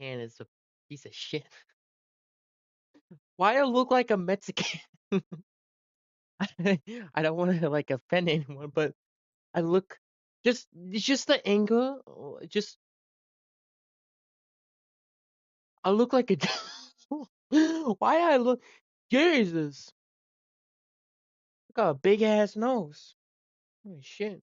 hand is a piece of shit. Why I look like a Mexican? I don't want to like offend anyone, but I look just it's just the angle. Just I look like a. Why I look? Jesus, I got a big ass nose. Holy shit.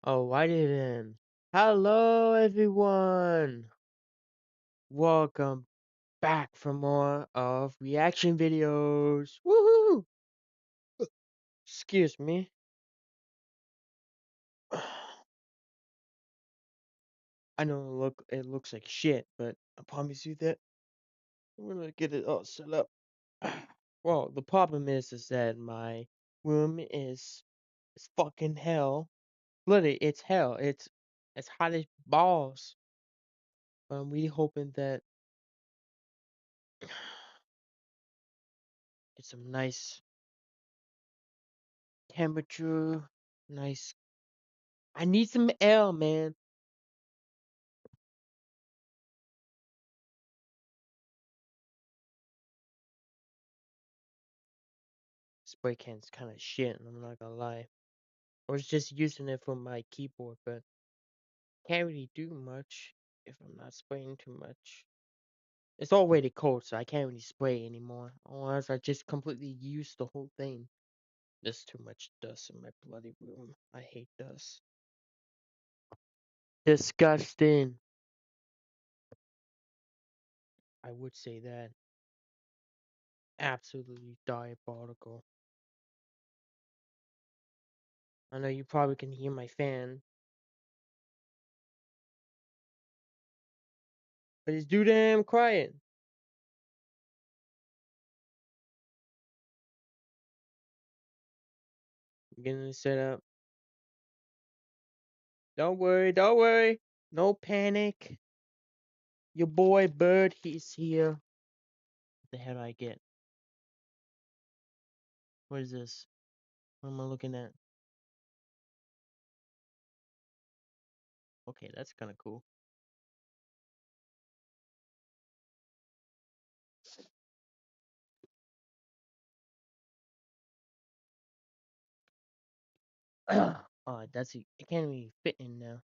Oh, why didn't? Hello, everyone. Welcome back for more of reaction videos. Woohoo! Excuse me. I know it looks like shit, but I promise you that we're gonna get it all set up. Well, the problem is that my room is fucking hell. Literally, it's hell. It's hot as balls. I'm really hoping that get some nice temperature, nice. I need some air, man. Spray can's kind of shit. I'm not gonna lie. I was just using it for my keyboard, but can't really do much if I'm not spraying too much. It's already cold, so I can't really spray anymore. Or else I just completely use the whole thing. There's too much dust in my bloody room. I hate dust. Disgusting. I would say that. Absolutely diabolical. I know you probably can hear my fan, but it's too damn quiet. I'm getting it set up. Don't worry, don't worry. No panic. Your boy Bird, he's here. What the hell do I get? What is this? What am I looking at? Okay, that's kind of cool. Oh, it can't really fit in now.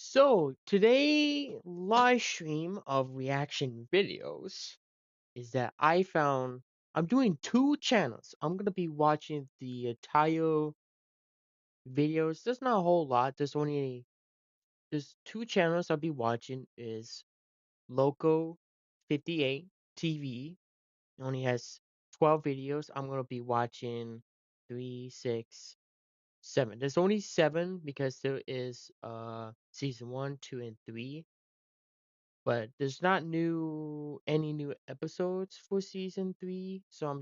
So today live stream of reaction videos is that I'm doing two channels. I'm gonna be watching the entire videos. There's not a whole lot. There's two channels I'll be watching is LOCAL58TV. It only has 12 videos. I'm gonna be watching 3, 6, 7. There's only 7 because there is season 1, 2, and 3. But there's not any new episodes for season 3, so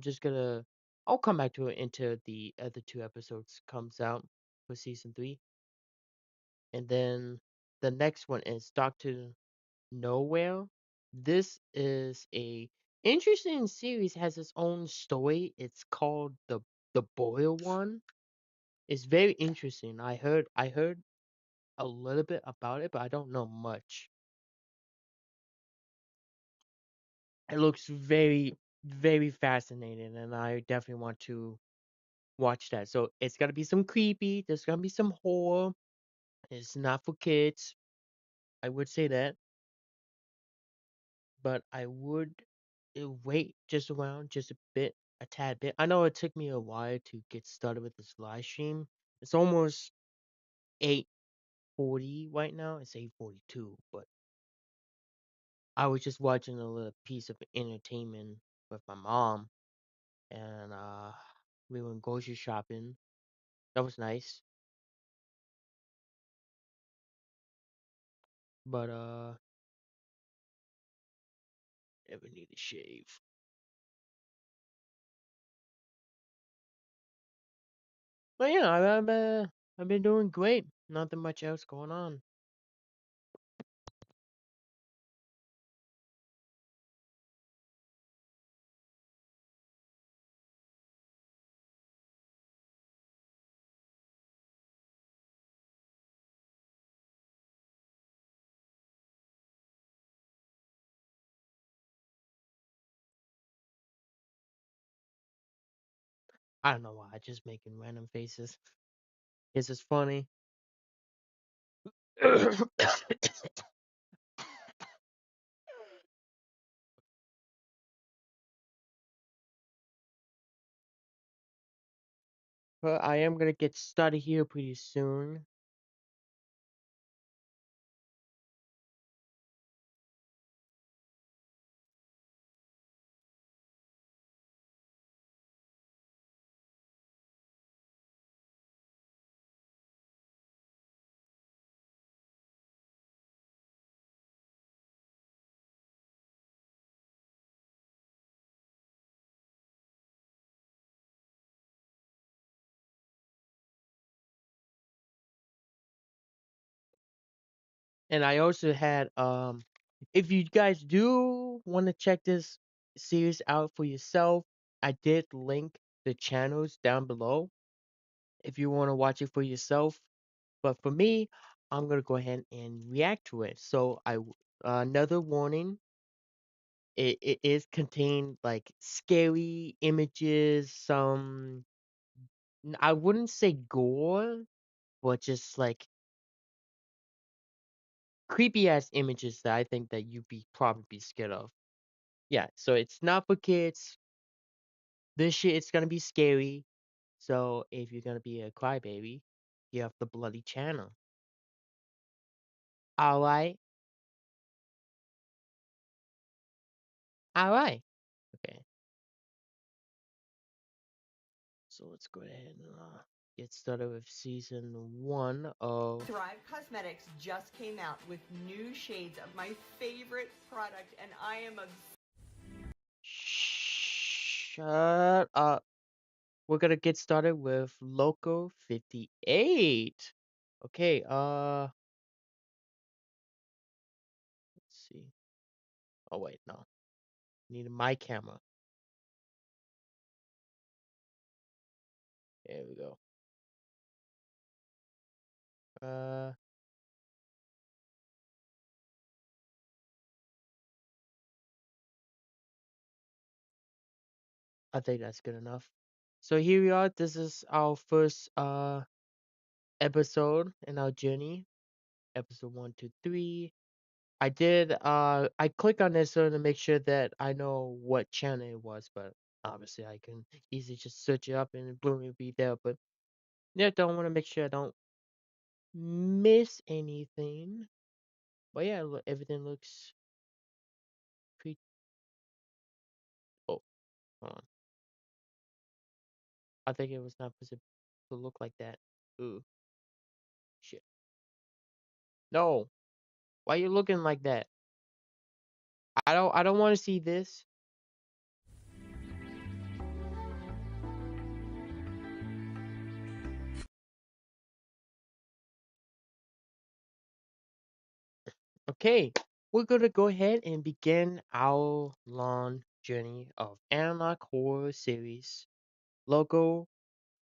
I'll come back to it until the other 2 episodes comes out for season 3. And then the next one is Doctor Nowhere. This is a interesting series has its own story. It's called the Boyle one. It's very interesting. I heard a little bit about it, but I don't know much. It looks very fascinating, and I definitely want to watch that. So it's gonna be some creepy. There's gonna be some horror. It's not for kids. I would say that, but I would wait just around just a tad bit. I know it took me a while to get started with this live stream. It's almost 8:40 right now. It's 8:42, but I was just watching a little piece of entertainment with my mom, and we went grocery shopping. That was nice, but never need to shave. But yeah, I've been doing great. Nothing much else going on. I don't know why. I just making random faces. It's just funny. But I am gonna get started here pretty soon. And I also had if you guys do want to check this series out for yourself, I did link the channels down below if you want to watch it for yourself. But for me, I'm gonna go ahead and react to it. So another warning, it is contained like scary images, some I wouldn't say gore, but just like creepy ass images that I think that you'd be probably be scared of. Yeah, so it's not for kids. This shit it's gonna be scary. So if you're gonna be a crybaby, you have the bloody channel. Alright, alright. Okay, so let's go ahead and get started with season one of Thrive Cosmetics just came out with new shades of my favorite product, and I am Shut up. We're gonna get started with Local58. Okay, let's see. Oh wait, no. Need my camera. There we go. Uh, I think that's good enough. So here we are. This is our first episode in our journey. Episode 1, 2, 3. I click on this so to make sure that I know what channel it was, but obviously I can easily just search it up and boom it'll be there. But yeah, don't want to make sure I don't miss anything. But yeah, everything looks pretty. Oh, hold on. I think it was not supposed to look like that. Ooh, shit. No, why you looking like that? I don't want to see this. Okay, we're gonna go ahead and begin our launch. journey of analog horror series Local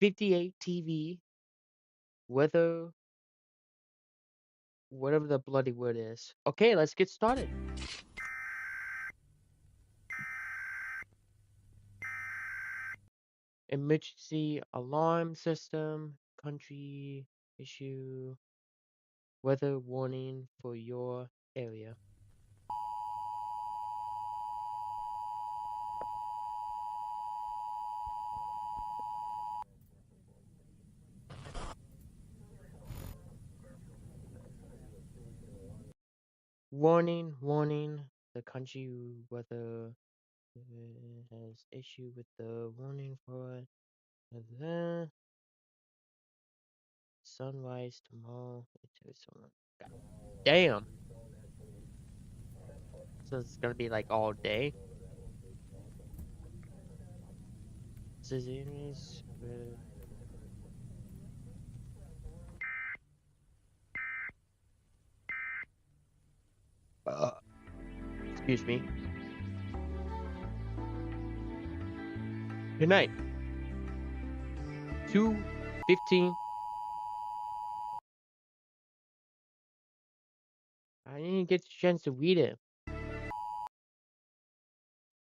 58 TV, whether whatever the bloody word is. Okay, let's get started. Emergency alarm system, country issue, weather warning for your area. Warning, warning. The country weather has issue with the warning for the sunrise tomorrow. God damn. So it's gonna be like all day. Scissors. Excuse me. Good night. 2:15. I didn't get the chance to read it.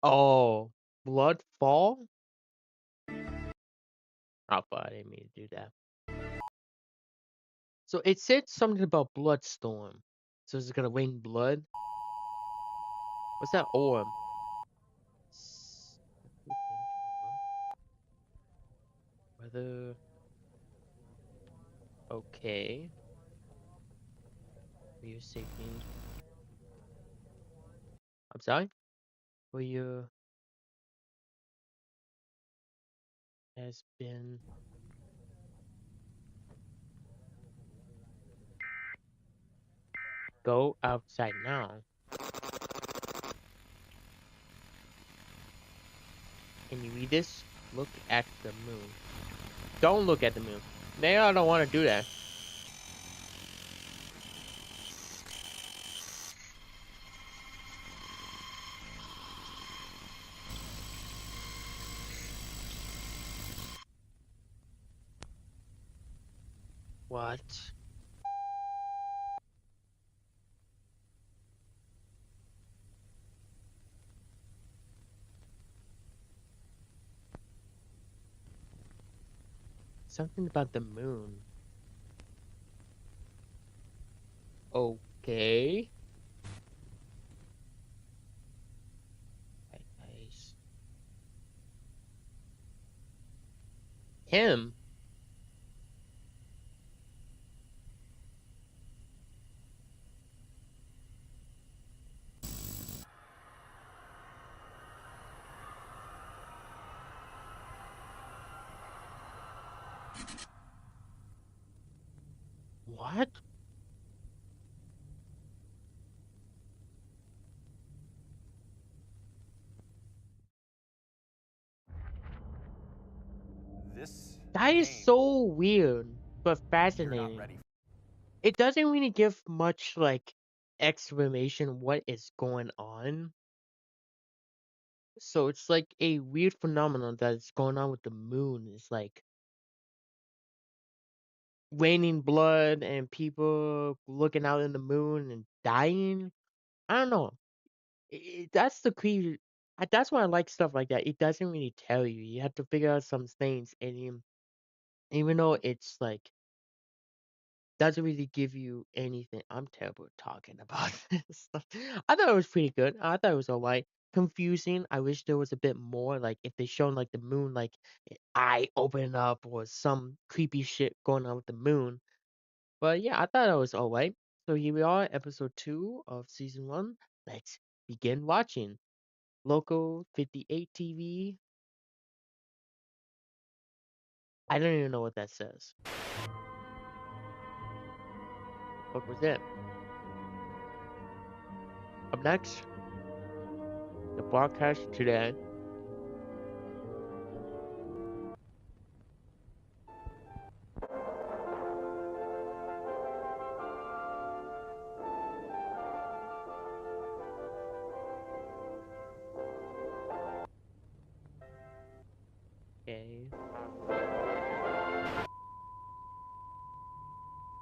Oh, blood fall? Oh, but I didn't mean to do that. So it said something about bloodstorm. So is it gonna rain blood? What's that orb? Weather. Okay. For your safety. I'm sorry? For your has been go outside now. Can you read this? Look at the moon. Don't look at the moon. Maybe I don't want to do that. What? Something about the moon. Okay. Nice. Him? What? This That is pain so weird, but you're not fascinating. ready. It doesn't really give much like explanation what is going on. So it's like a weird phenomenon that's going on with the moon. It's like raining blood and people looking out in the moon and dying. I don't know. That's the key. That's why I like stuff like that. It doesn't really tell you. You have to figure out some things, and even though it's like doesn't really give you anything. I'm terrible at talking about this stuff. I thought it was pretty good. I thought it was alright. Confusing. I wish there was a bit more. Like if they shown like the moon, like eye opening up or some creepy shit going on with the moon. But yeah, I thought it was alright. So here we are, episode 2 of season 1. Let's begin watching. Local 58 TV. I don't even know what that says. What was it? Up next, the broadcast today.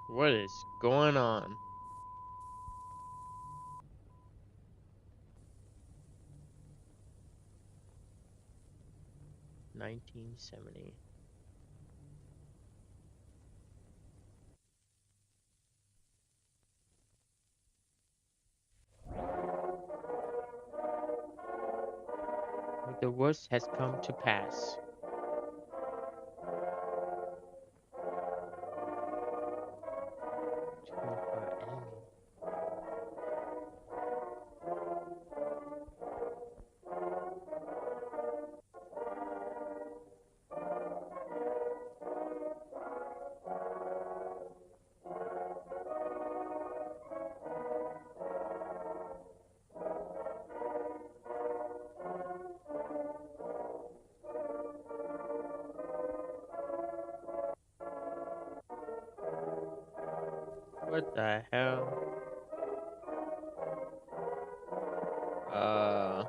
What is going on? $19.70. The worst has come to pass. Too far enemy. What the hell? Uh,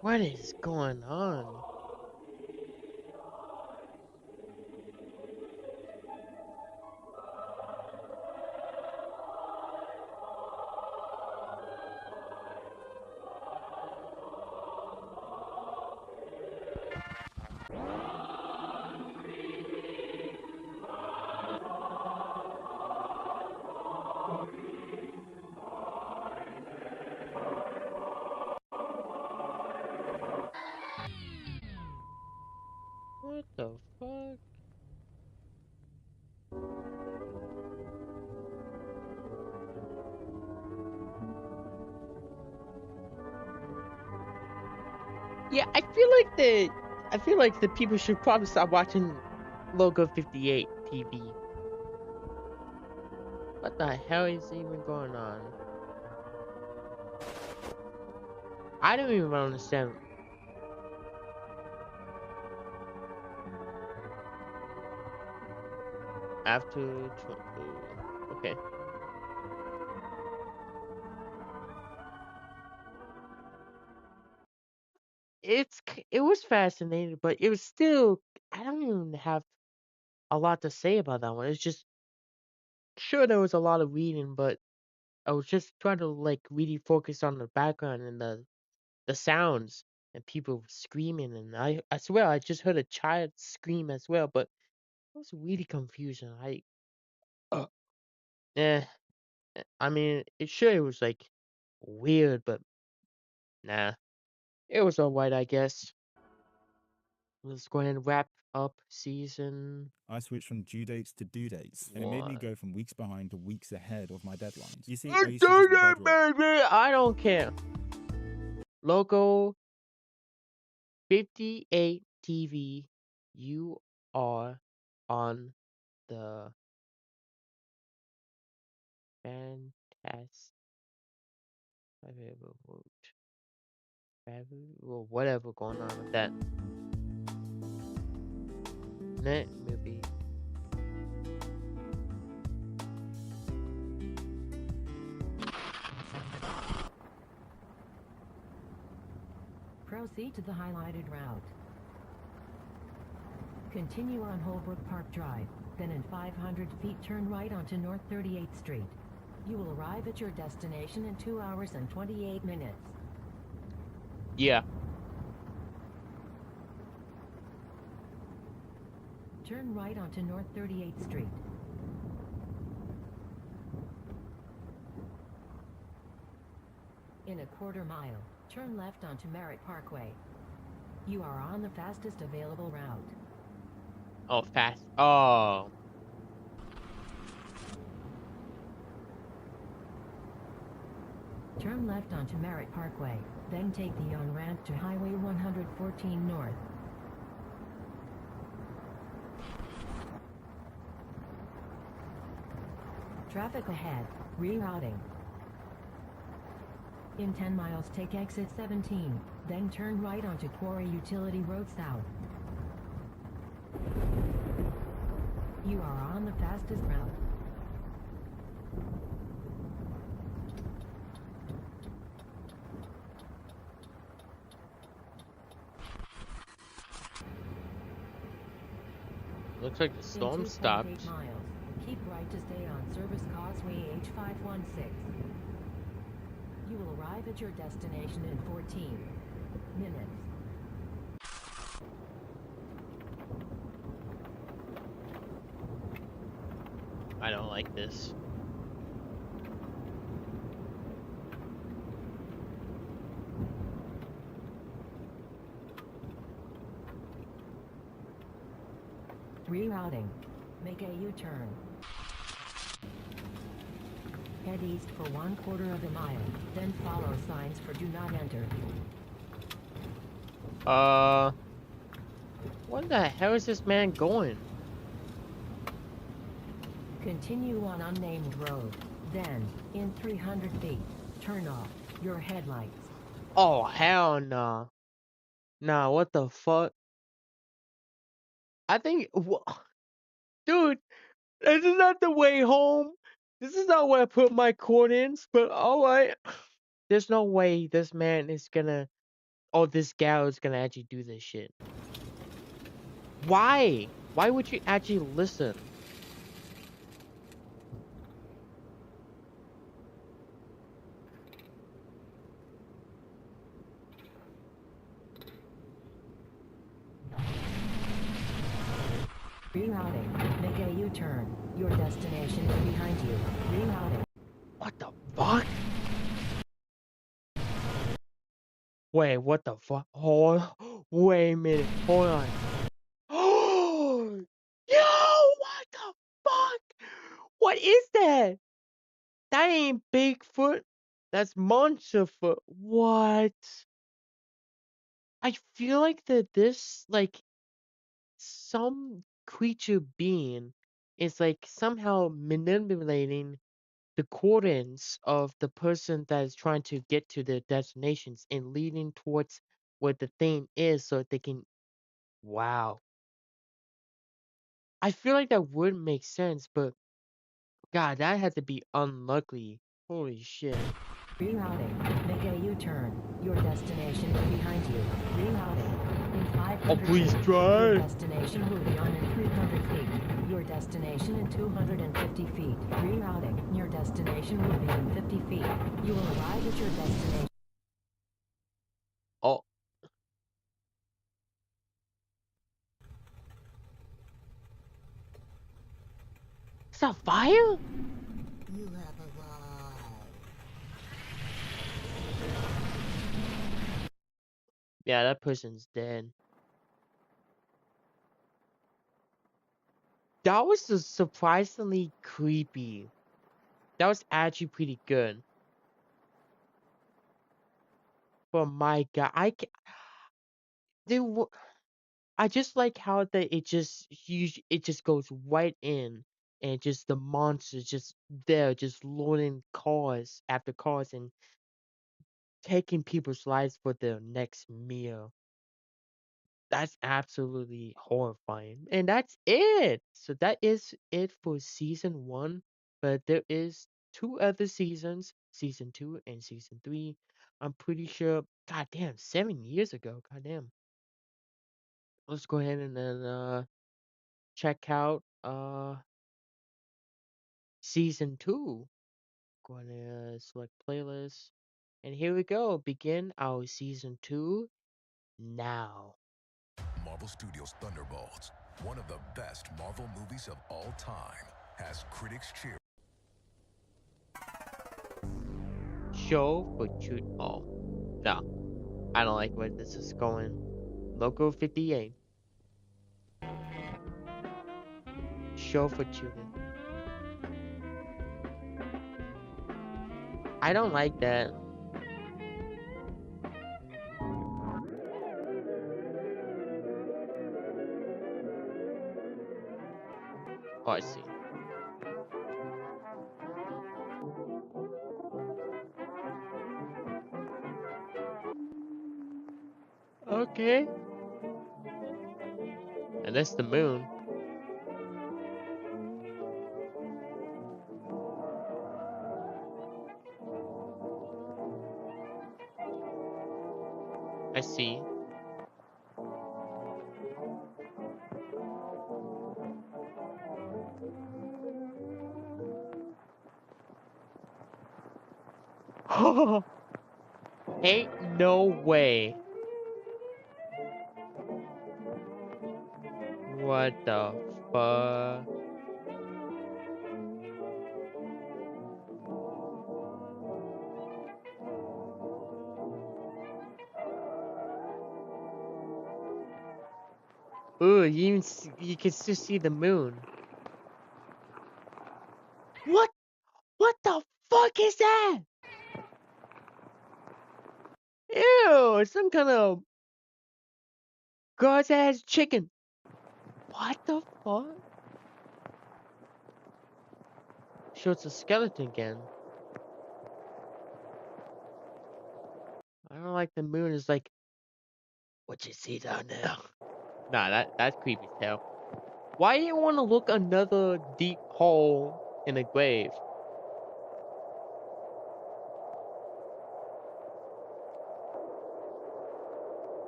what is going on? What the fuck? Yeah, I feel like the people should probably stop watching Logo 58 TV. What the hell is even going on? I don't even understand. Okay. It was fascinating, but it was still, I don't even have a lot to say about that one. It's just, sure, there was a lot of reading, but I was just trying to like really focus on the background and the sounds and people screaming, and I swear I just heard a child scream as well, but it was really confusing. Uh, eh, I mean, it was like weird, but nah, it was alright, I guess. Let's go ahead and wrap up season I switched from due dates to due dates, and it made me 1. go from weeks behind to weeks ahead of my deadlines. You see, I I used to just bedrock. baby! I don't care. Local 58 TV, you are on the fantastic well, whatever going on with that. Net movie. Proceed to the highlighted route. Continue on Holbrook Park Drive, then in 500 feet turn right onto North 38th Street. You will arrive at your destination in 2 hours and 28 minutes. Yeah. Turn right onto North 38th Street. In a quarter mile, turn left onto Merritt Parkway. You are on the fastest available route. Oh, fast. Oh. Turn left onto Merritt Parkway, then take the on-ramp to Highway 114 North. Traffic ahead, rerouting. In 10 miles, take exit 17, then turn right onto Quarry Utility Road South. You are on the fastest route. Looks like the In storm 2.8 stopped. miles, keep right to stay on Service Causeway H516. You will arrive at your destination in 14 minutes. I don't like this. Rerouting. Make a U-turn. Head east for 1/4 of a mile, then follow signs for do not enter. What the hell is this man going? Continue on unnamed road. Then, in 300 feet, turn off your headlights. Oh, hell no. Nah, what the fuck? I think, dude, this is not the way home. This is not where I put my coordinates, but alright. There's no way this man is gonna, or this gal is gonna actually do this shit. Why? Why would you actually listen? Rerouting. Make a U-turn. Your destination is behind you. Rerouting. What the fuck? Wait, what the fuck? Hold, wait a minute. Hold on. Oh, yo, what the fuck? What is that? That ain't Bigfoot. That's Monsterfoot. What? I feel like that this, like, some creature being is, like, somehow manipulating the coordinates of the person that is trying to get to their destinations and leading towards what the thing is so they can. Wow. I feel like that would make sense, but God, that had to be unlucky. Holy shit. Rerouting. Make a U-turn. Your destination is behind you. Rerouting. In 500 Oh, please feet, your try. destination will be on in 300 feet. Your destination in 250 feet. Rerouting. Your destination will be in 50 feet. You will arrive at your destination. Oh, is that fire? You have arrived. Yeah, that person's dead. That was surprisingly creepy. That was actually pretty good. But my God, they were. I just like how that it just goes right in and just the monsters just there just loading cars after cars and taking people's lives for their next meal. That's absolutely horrifying. And that's it. So that is it for season 1, but there is 2 other seasons, season 2 and season 3. I'm pretty sure, god damn, 7 years ago. God damn. Let's go ahead and then check out season 2. Going to select playlist. And here we go. Begin our season 2 now. Marvel Studios' Thunderbolts, one of the best Marvel movies of all time, has critics cheering. Show for shoot. Oh, no. I don't like where this is going. Local 58. Show for children. I don't like that. Oh, I see. Okay. And that's the moon. I see. Ain't no way. What the fuck? Ooh, you can still see the moon. What? What the fuck is that? Ew, it's some kind of god's ass chicken. What the fuck? Shows a skeleton again. I don't like the moon is like, what you see down there? Nah, that's creepy as hell. Why do you want to look another deep hole in a grave?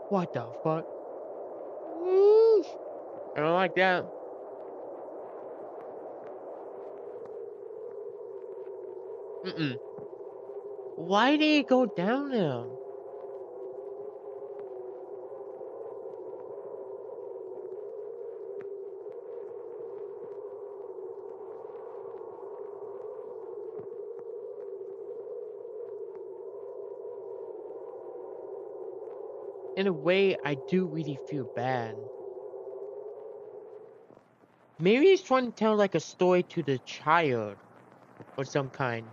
What the fuck? I don't like that. Mm-mm. Why did it go down there? In a way, I do really feel bad. Maybe he's trying to tell like a story to the child or some kind.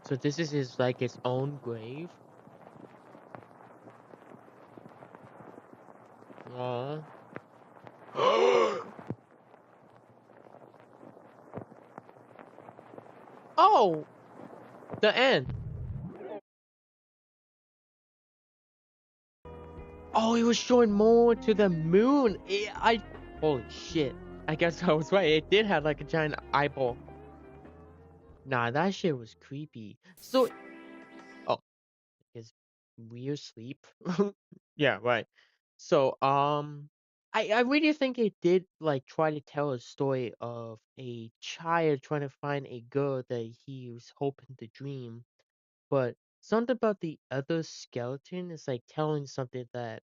So this is his like his own grave. Aww. Oh, the end. Oh, he was showing more to the moon. Holy shit. I guess I was right. It did have like a giant eyeball. Nah, that shit was creepy. So, oh, is weird sleep? Yeah, right. So, I really think it did like try to tell a story of a child trying to find a girl that he was hoping to dream, but something about the other skeleton is like telling something that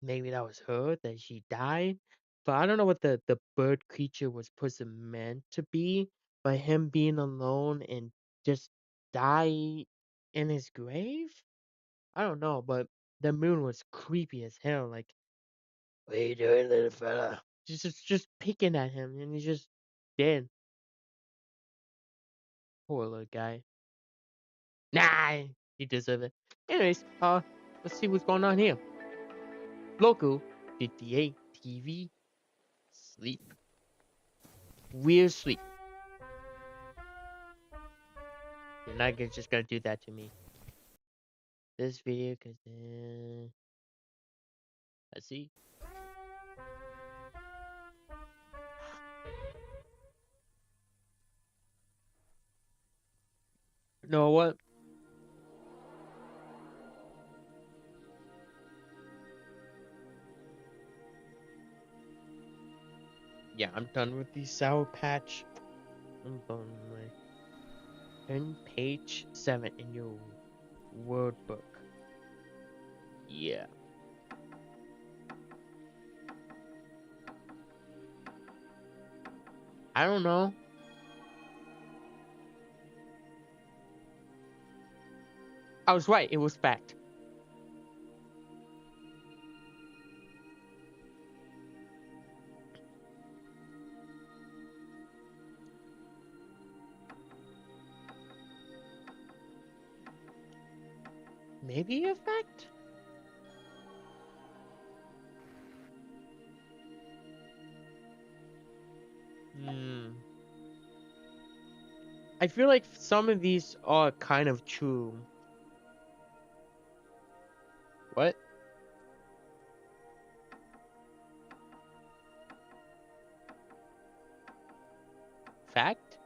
maybe that was her, that she died. But I don't know what the bird creature was supposed to meant to be, but him being alone and just die in his grave? I don't know, but the moon was creepy as hell. Like, what are you doing, little fella? Just picking at him, and he's just dead. Poor little guy. Nah, he deserved it. Anyways, let's see what's going on here. LOCAL58TV. Sleep. Weird sleep. You're not just gonna do that to me. This video, cause let's see. You know what? Yeah, I'm done with the Sour Patch. I'm done with turn page 7 in your word book. Yeah. I don't know. I was right. It was fact. Maybe a fact? I feel like some of these are kind of true. What? Fact?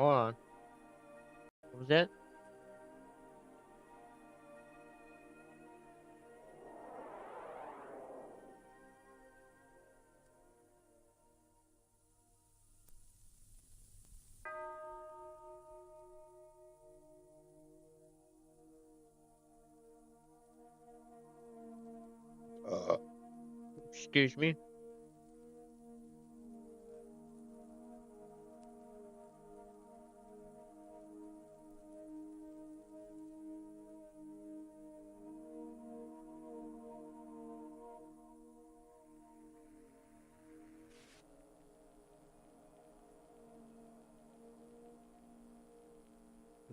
Hold on. What was that? Excuse me.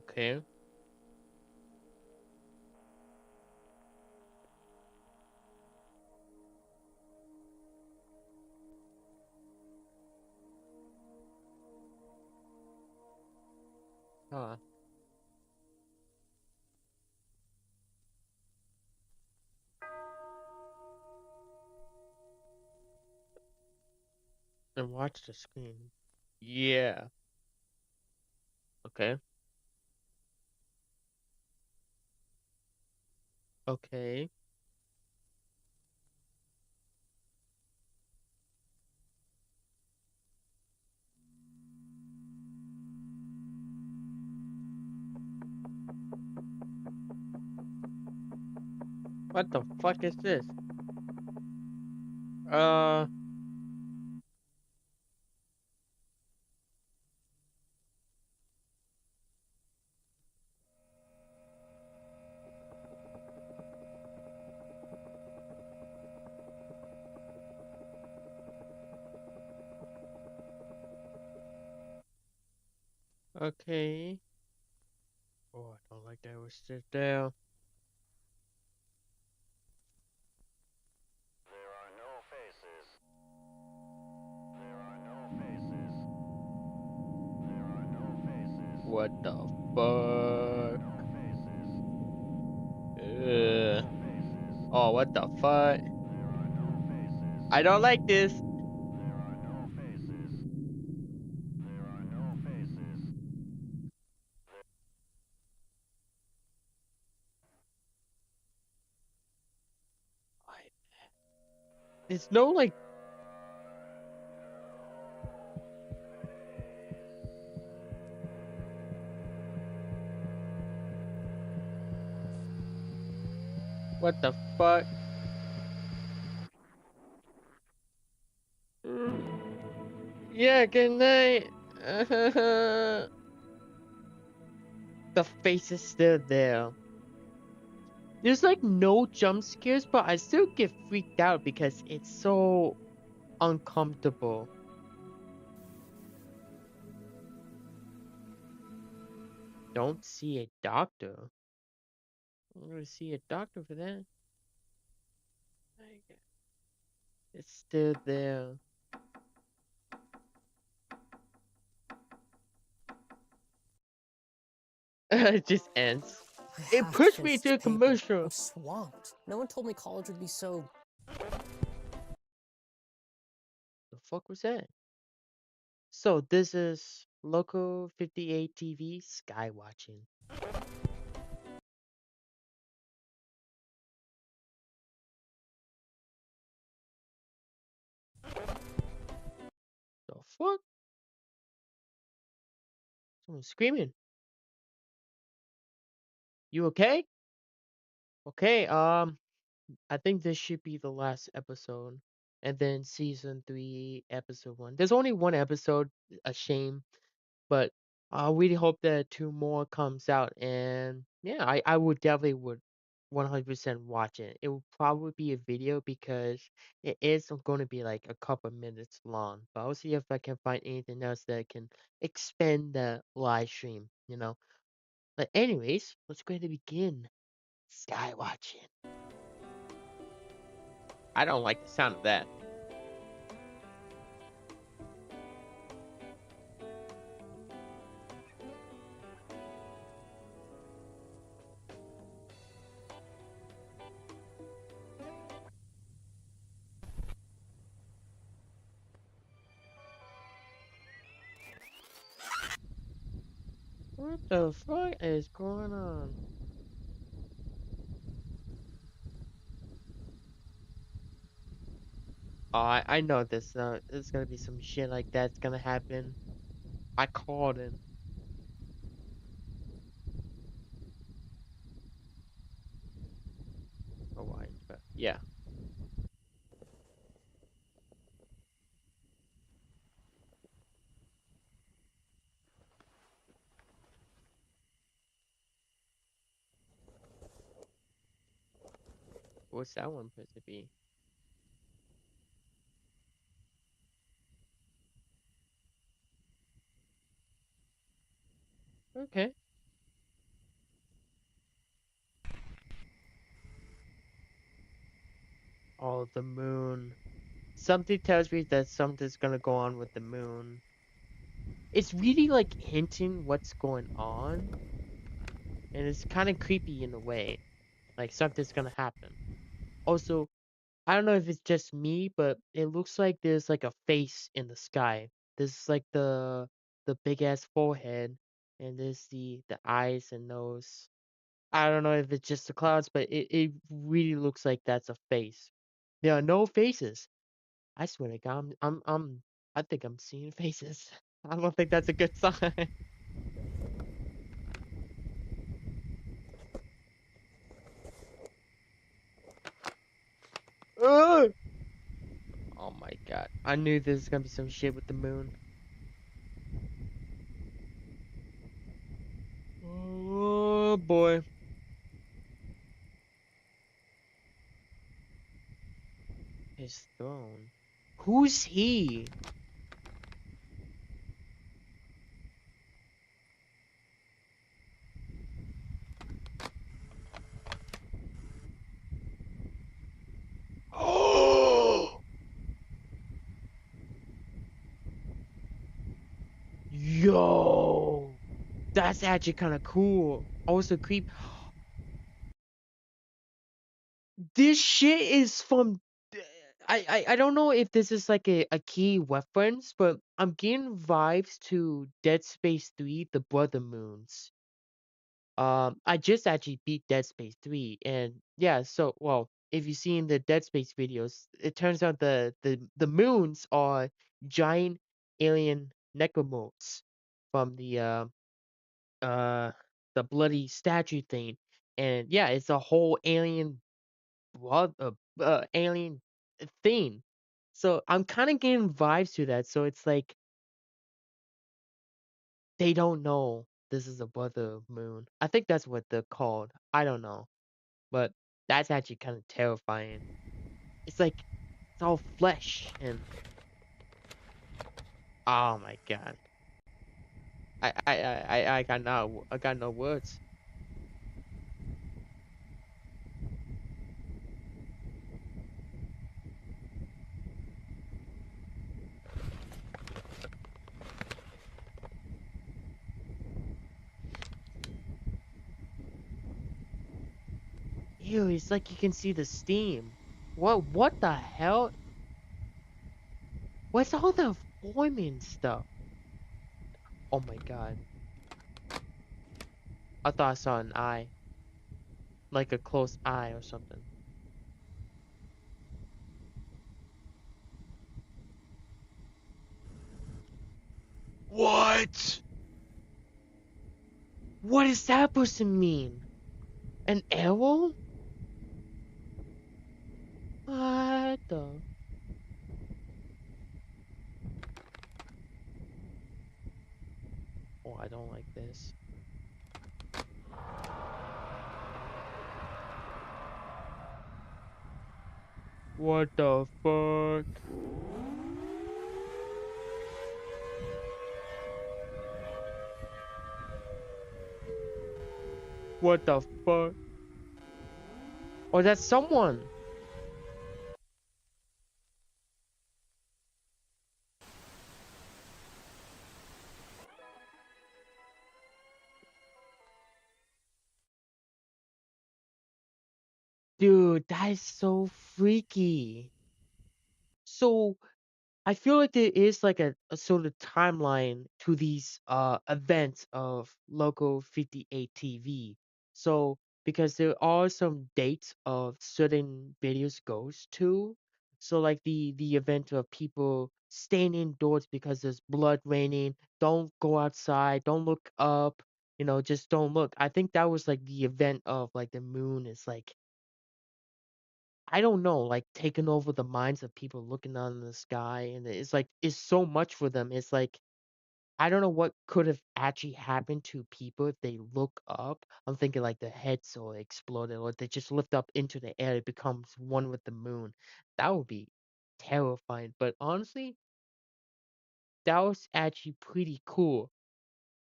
Okay. Hold on. And watch the screen. Yeah. Okay. Okay. What the fuck is this? Uh. Okay. Oh, I don't like that. We're sit down. There are no faces. There are no faces. There are no faces. What the No fuck? faces. Ugh. No faces. Oh, what the fuck? There are no faces. I don't like this. There are no faces. There are no faces. It's no like. What the fuck? Yeah, good night. The face is still there. There's like no jump scares, but I still get freaked out because it's so uncomfortable. Don't see a doctor. I'm gonna see a doctor for that. It's still there. It just ends. I It have to pushed me finish to this a paper. commercial. I'm swamped. No one told me college would be so. The fuck was that? So this is LOCAL58TV Sky Watching. The fuck? Someone's screaming. You okay? Okay, I think this should be the last episode. And then season 3, episode 1. There's only one episode, a shame. But I really hope that 2 more comes out. And yeah, I would definitely would 100% watch it. It will probably be a video because it is going to be like a couple minutes long. But I'll see if I can find anything else that can expand the live stream, you know. But anyways, let's go ahead and begin. Sky watching. I don't like the sound of that. What the fuck is going on? Oh, I know this. There's gonna be some shit like that's gonna happen. I called it. Oh, why? But yeah. What's that one supposed to be? Okay. Oh, the moon. Something tells me that something's gonna go on with the moon. It's really like hinting what's going on, and it's kind of creepy in a way. Like something's gonna happen. Also, I don't know if it's just me, but it looks like there's like a face in the sky. There's like the big ass forehead, and there's the eyes and nose. I don't know if it's just the clouds, but it really looks like that's a face. There are no faces. I swear to God, I think I'm seeing faces. I don't think that's a good sign. Ugh! Oh my God, I knew there was gonna be some shit with the moon. Oh boy. His throne. Who's he? Oh! Yo! That's actually kind of cool. Also creep. This shit is from. I don't know if this is like a key reference, but I'm getting vibes to Dead Space 3, The Brother Moons. I just actually beat Dead Space 3, and yeah, so well, if you've seen the Dead Space videos, it turns out the moons are giant alien necromorphs from uh the bloody statue thing, and yeah, it's a whole alien alien thing. So I'm kind of getting vibes to that. So it's like they don't know this is a brother moon. I think that's what they're called. I don't know. But that's actually kind of terrifying. It's like it's all flesh and oh my god. I got no words. Ew, it's like you can see the steam. What the hell? What's all the forming stuff? Oh my god. I thought I saw an eye. Like a close eye or something. What? What is that supposed to mean? An arrow? What the? Oh, I don't like this. What the fuck? What the fuck? Oh, that's someone. Dude, that is so freaky. So I feel like there is like a sort of timeline to these events of Local 58 TV. So because there are some dates of certain videos goes to. So like the event of people staying indoors because there's blood raining, don't go outside, don't look up, just don't look. I think that was like the event of like the moon is like I don't know, like taking over the minds of people looking on the sky, and it's like it's so much for them. It's like I don't know what could have actually happened to people if they look up. I'm thinking like the heads or exploded, or they just lift up into the air. It becomes one with the moon. That would be terrifying. But honestly, that was actually pretty cool.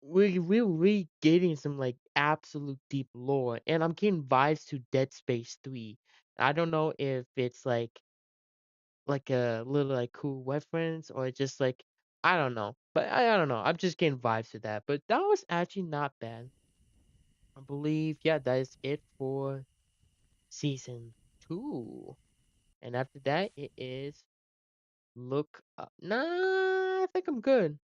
We're really getting some like absolute deep lore, and I'm getting vibes to Dead Space 3. I don't know if it's like a little like cool reference or just like I don't know. But I don't know. I'm just getting vibes to that. But that was actually not bad. I believe that is it for season 2. And after that it is look up. Nah, I think I'm good.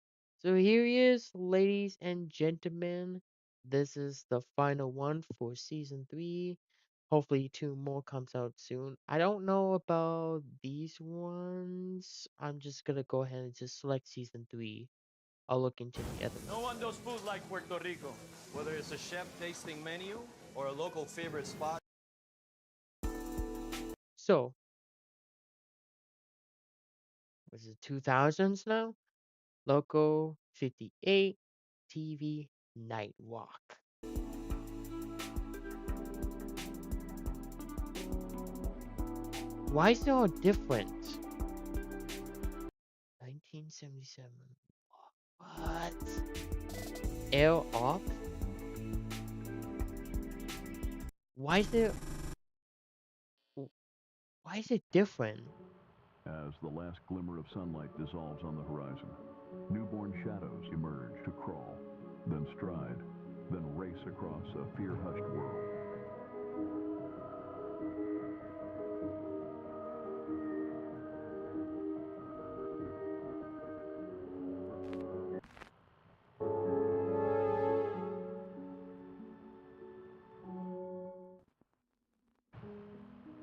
So here he is, ladies and gentlemen. This is the final one for season 3. Hopefully 2 more comes out soon. I don't know about these ones. I'm just gonna go ahead and just select season 3. I'll look into the other No ones. one does food like Puerto Rico, whether it's a chef tasting menu or a local favorite spot. So, was it 2000s now? Local 58 TV Night Walk. Why is it all different? 1977. What? Air off? Why is it? Why is it different? As the last glimmer of sunlight dissolves on the horizon, newborn shadows emerge to crawl, then stride, then race across a fear-hushed world.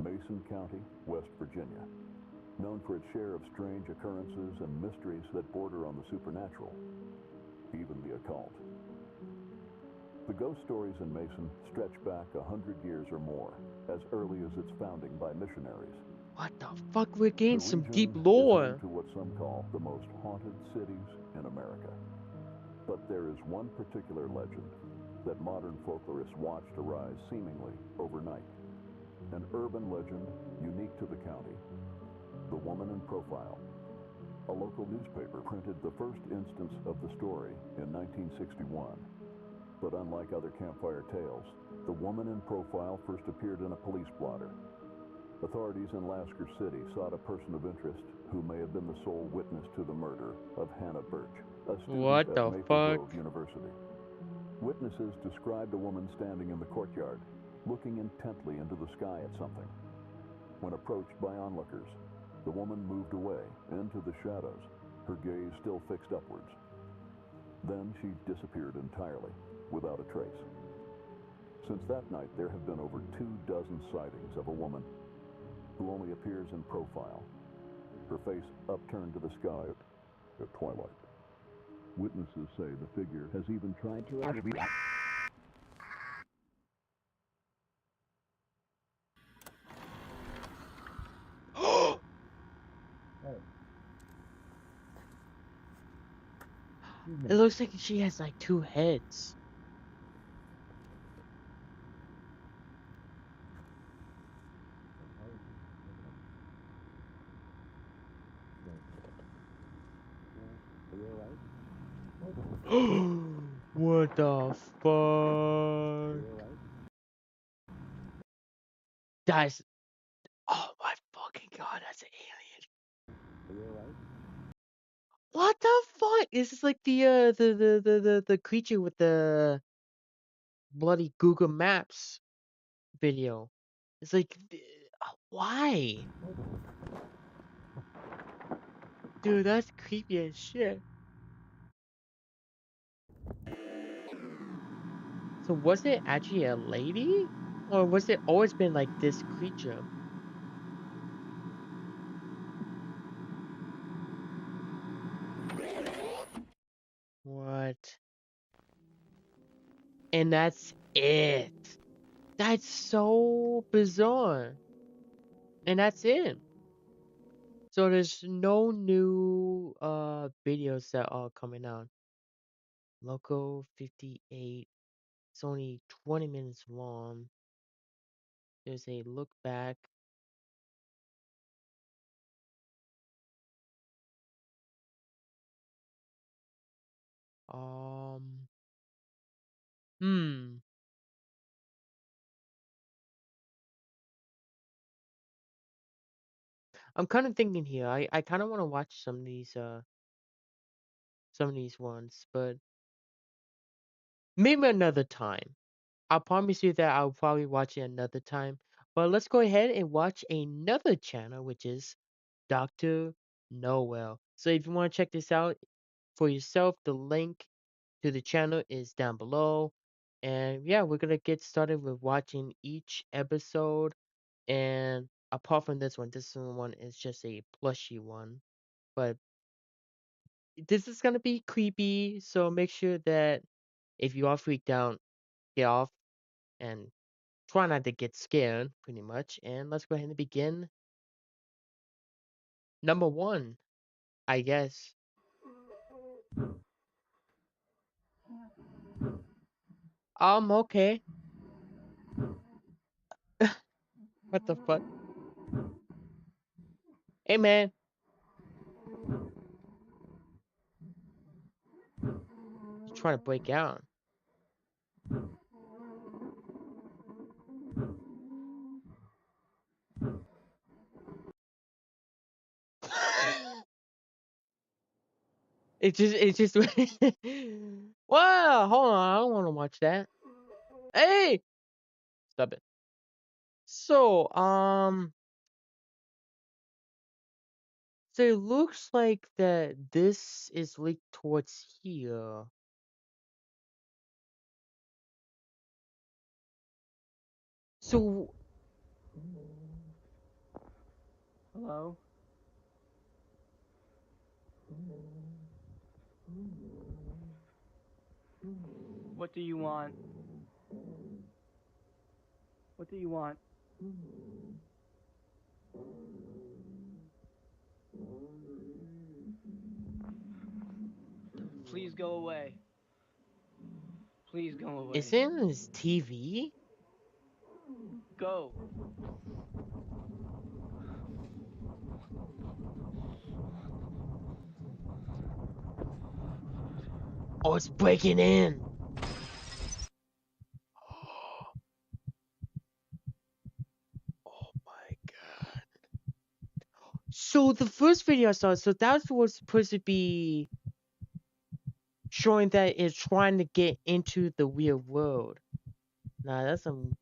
Mason County, West Virginia, known for its share of strange occurrences and mysteries that border on the supernatural, even the occult. The ghost stories in Mason stretch back 100 years or more, as early as its founding by missionaries. What the fuck? We're getting The some region deep is home lore. to what some call the most haunted cities in America. But there is one particular legend that modern folklorists watched arise seemingly overnight. An urban legend unique to the county, the woman in profile. A local newspaper printed the first instance of the story in 1961. But unlike other campfire tales, the woman in profile first appeared in a police blotter. Authorities in Lasker City sought a person of interest who may have been the sole witness to the murder of Hannah Birch, a student What at the Maple fuck? Grove University. Witnesses described a woman standing in the courtyard, looking intently into the sky at something. When approached by onlookers, the woman moved away into the shadows, her gaze still fixed upwards. Then she disappeared entirely, without a trace. Since that night, there have been over 24 sightings of a woman who only appears in profile, her face upturned to the sky at twilight. Witnesses say the figure has even tried to It looks like she has like 2 heads. What the fuck? That's oh my fucking god, that's an alien. What the fuck? Is this like the creature with the bloody Google Maps video? It's like why? Dude, that's creepy as shit. So was it actually a lady? Or was it always been like this creature? What? And that's it. That's so bizarre. And that's it. So there's no new videos that are coming out. Local 58. It's only 20 minutes long. There's a look back. Um hmm. I'm kind of thinking here. I kind of want to watch some of these ones, but maybe another time. I'll promise you that I'll probably watch it another time. But let's go ahead and watch another channel, which is Dr. Noel. So if you want to check this out for yourself, the link to the channel is down below. And yeah, we're gonna get started with watching each episode. And apart from this one is just a plushy one. But this is gonna be creepy, so make sure that if you are freaked out, get off and try not to get scared, pretty much. And let's go ahead and begin. Number one, I guess. Okay. What the fuck? Hey, man. He's trying to break out. It's just. Wow, hold on. I don't want to watch that. Hey, stop it. So, so it looks like that this is leaked towards here. So, Hello? What do you want? What do you want? Please go away. Please go away. is it in his TV? Go. Oh, it's breaking in. Oh my god. So the first video I saw, so that was supposed to be showing that it's trying to get into the real world. Nah, that's some.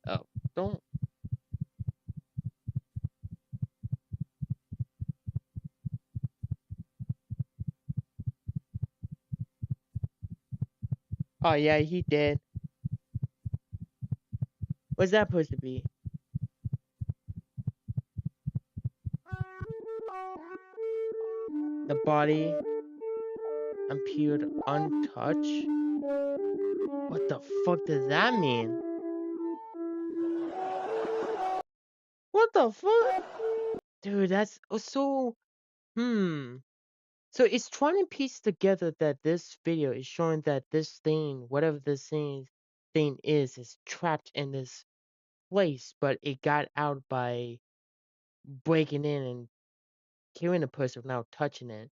Oh, don't. Oh yeah, he did. What's that supposed to be? The body appeared untouched. What the fuck does that mean? What the fuck? Dude, that's so. Hmm. So it's trying to piece together that this video is showing that this thing, whatever this thing is trapped in this place, but it got out by breaking in and killing a person without touching it.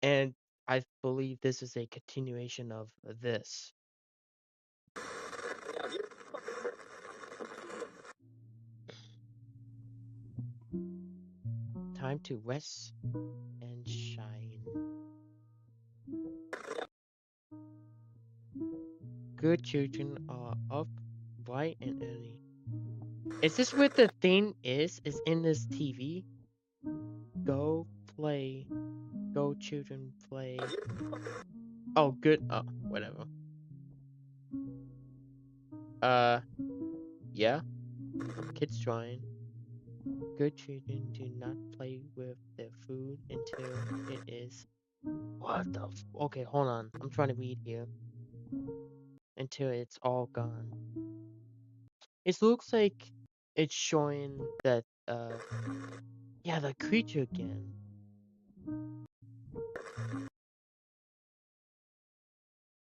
And I believe this is a continuation of this. Time to rest and shine. Good children are up bright and early. Is this what the thing is? Is in this TV? Go play. Go children play. Oh, good. Oh, whatever. Yeah. Some kids trying. Good children do not play with their food until it is. What the? Okay, hold on. I'm trying to read here. Until it's all gone. It looks like it's showing that. Yeah, the creature again.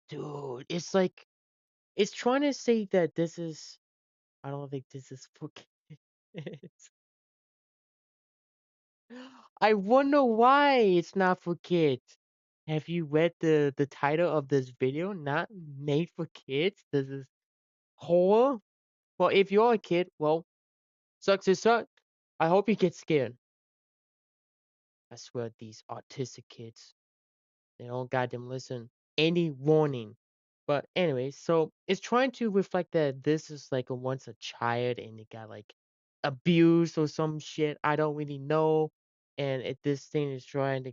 Dude, it's like it's trying to say that this is. I don't think this is for kids. I wonder why it's not for kids. Have you read the title of this video? Not made for kids. This is horror. Well, if you're a kid, well, sucks to suck. I hope you get scared. I swear these autistic kids, they don't goddamn listen any warning. But anyway, so it's trying to reflect that this is like a once a child and it got like abused or some shit. I don't really know. And this thing is trying to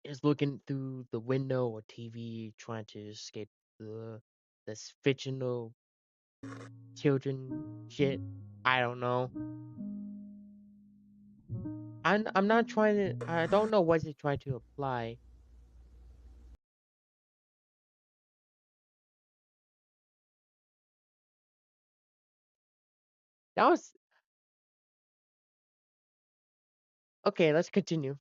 is looking through the window or TV, trying to escape this fictional children shit. I don't know. I'm not trying to. I don't know what it's trying to apply. That was okay. Let's continue.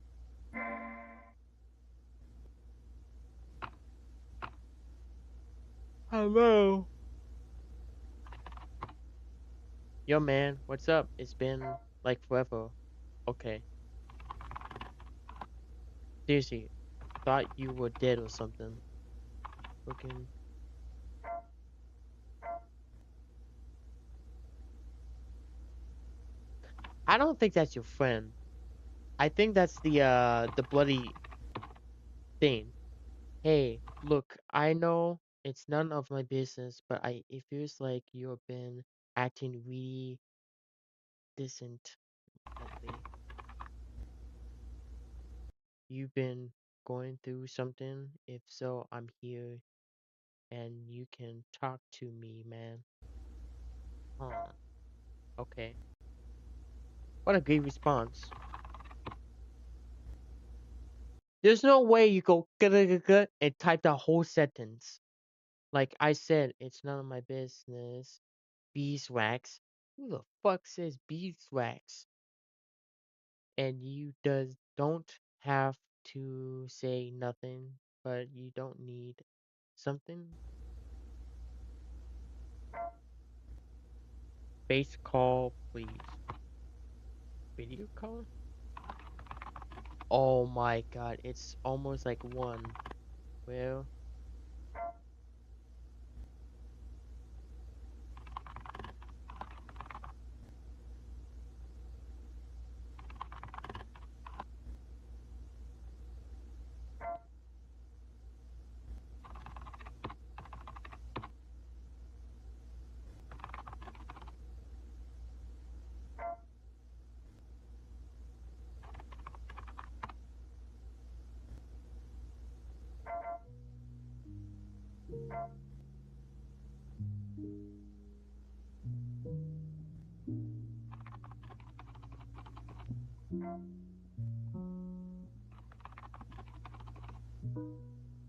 Hello. Yo, man, what's up? It's been like forever. Okay. Seriously, thought you were dead or something. Looking. I don't think that's your friend. I think that's the bloody thing. Hey, look, I know it's none of my business, but it feels like you've been acting really decent lately. You've been going through something? If so, I'm here and you can talk to me, man. Huh. Okay. What a great response. There's no way you go and type the whole sentence. Like I said, it's none of my business. Beeswax. Who the fuck says beeswax? And you don't have to say nothing, but you don't need something. Base call, please. Video call? Oh my god, it's almost like one. Well,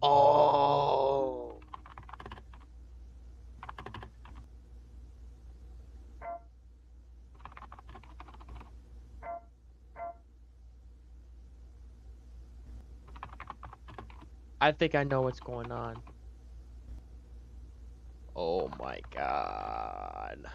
oh, I think I know what's going on. Oh my god.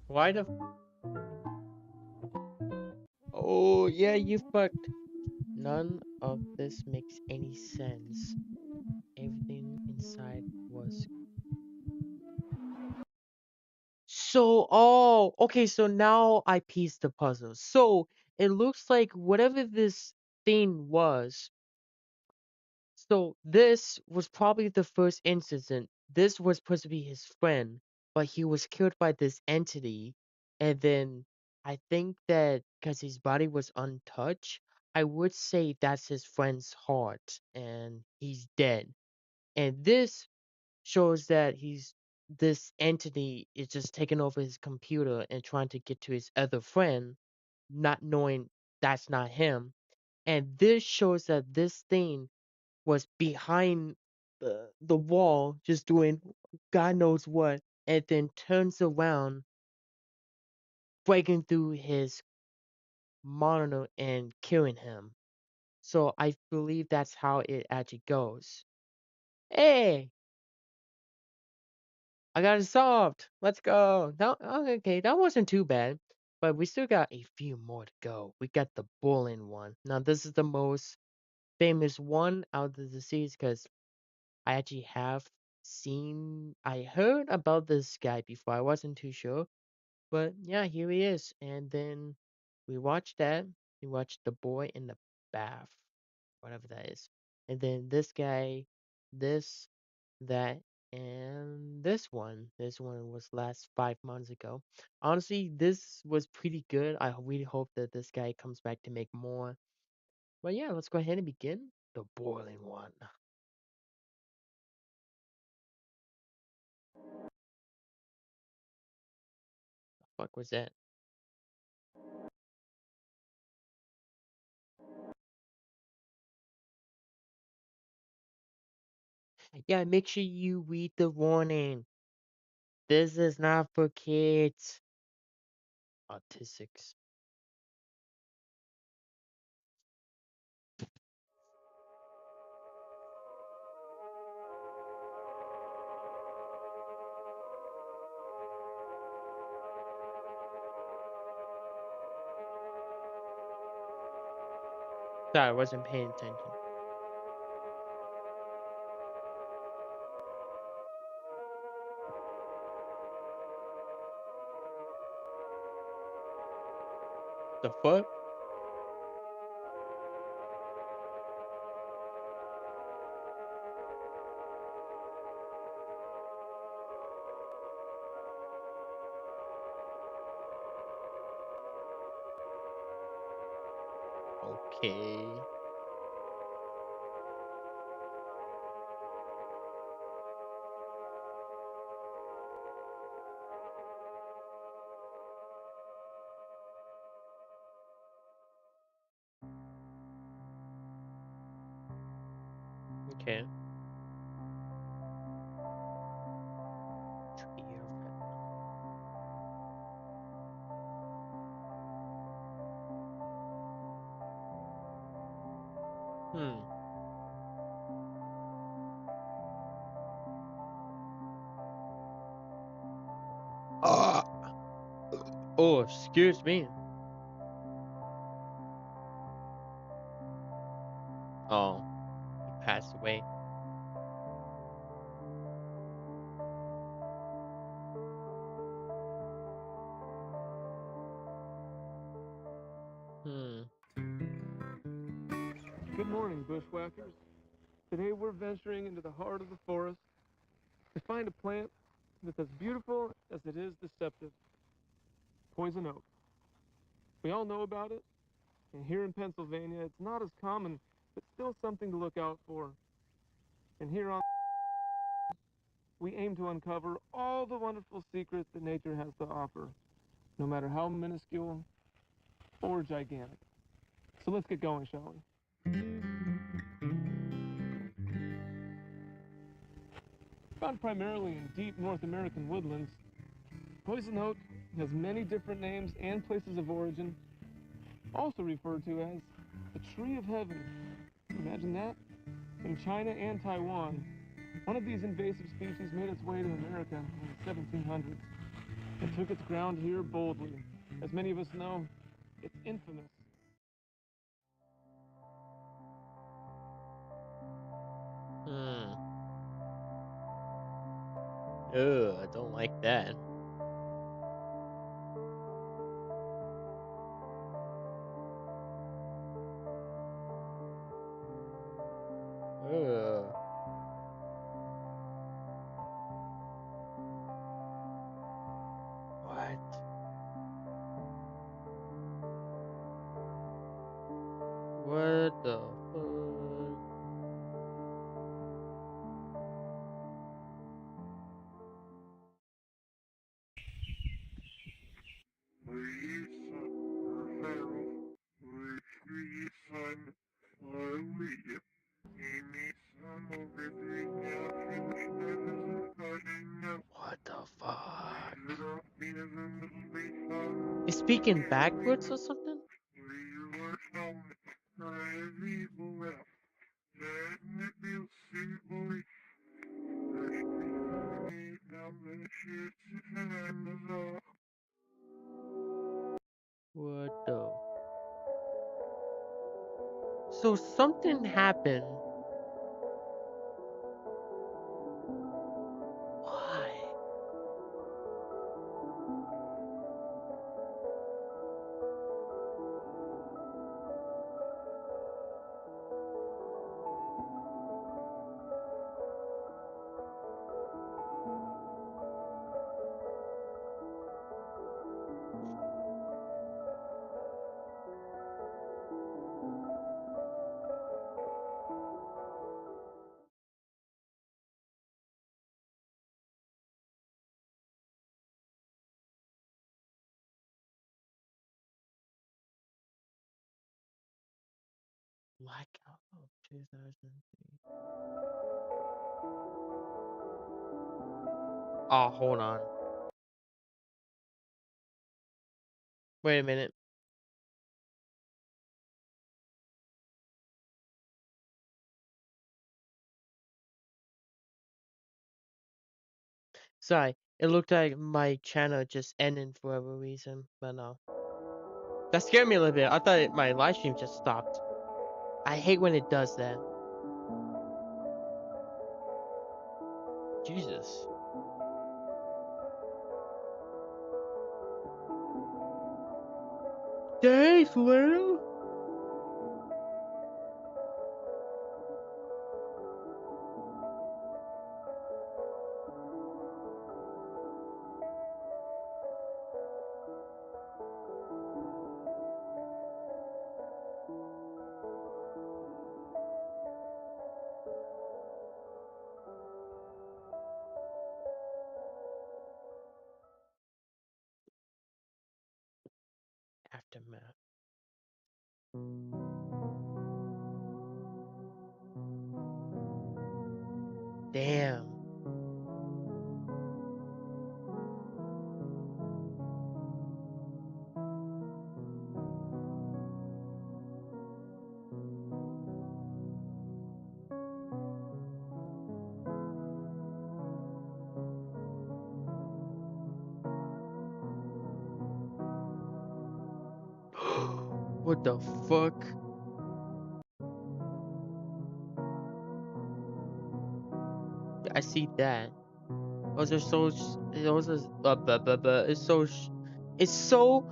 Why the Oh, yeah, you fucked. None of this makes any sense. Everything inside was Okay, so now I pieced the puzzle. So it looks like whatever this thing was, so this was probably the first incident. This was supposed to be his friend, but he was killed by this entity. And then I think that because his body was untouched, I would say that's his friend's heart, and he's dead. And this shows that this entity is just taking over his computer and trying to get to his other friend, not knowing that's not him. And this shows that this thing was behind the wall, just doing God knows what, and then turns around, breaking through his monitor and killing him. So I believe that's how it actually goes. Hey, I got it solved. Let's go. Okay, that wasn't too bad. But we still got a few more to go. We got the bowling one. Now, this is the most famous one out of the series because I actually I heard about this guy before. I wasn't too sure. But yeah, here he is. And then we watched that. We watched The Boy in the Bath, whatever that is. And then this guy, this, that, and this one. This one was last 5 months ago. Honestly, this was pretty good. I really hope that this guy comes back to make more. But yeah, let's go ahead and begin the boiling one. The fuck was that? Yeah, make sure you read the warning. This is not for kids. Autistics. Sorry, I wasn't paying attention. The fuck? Okay. Okay. Tree of heaven. Hmm. Ah. Oh, excuse me. Oh, he passed away. Hmm. Good morning, bushwhackers. Today we're venturing into the heart of the forest to find a plant that's as beautiful as it is deceptive. Poison oak. We all know about it, and here in Pennsylvania it's not as common, but still something to look out for. And here on we aim to uncover all the wonderful secrets that nature has to offer, no matter how minuscule or gigantic. So let's get going, shall we? Found primarily in deep North American woodlands, poison oak has many different names and places of origin, also referred to as the tree of heaven. Imagine that? In China and Taiwan, one of these invasive species made its way to America in the 1700s and took its ground here boldly. As many of us know, it's infamous. Hmm. Ugh, I don't like that. speaking backwards or something? What the? So something happened. Why? Blackout of 2003. Oh, hold on. Wait a minute. Sorry, it looked like my channel just ended for whatever reason, but no. That scared me a little bit. I thought my live stream just stopped. I hate when it does that. Jesus. Days later? Aftermath. Damn. What the fuck? I see that. Those are so. Those are. It's so. It's so.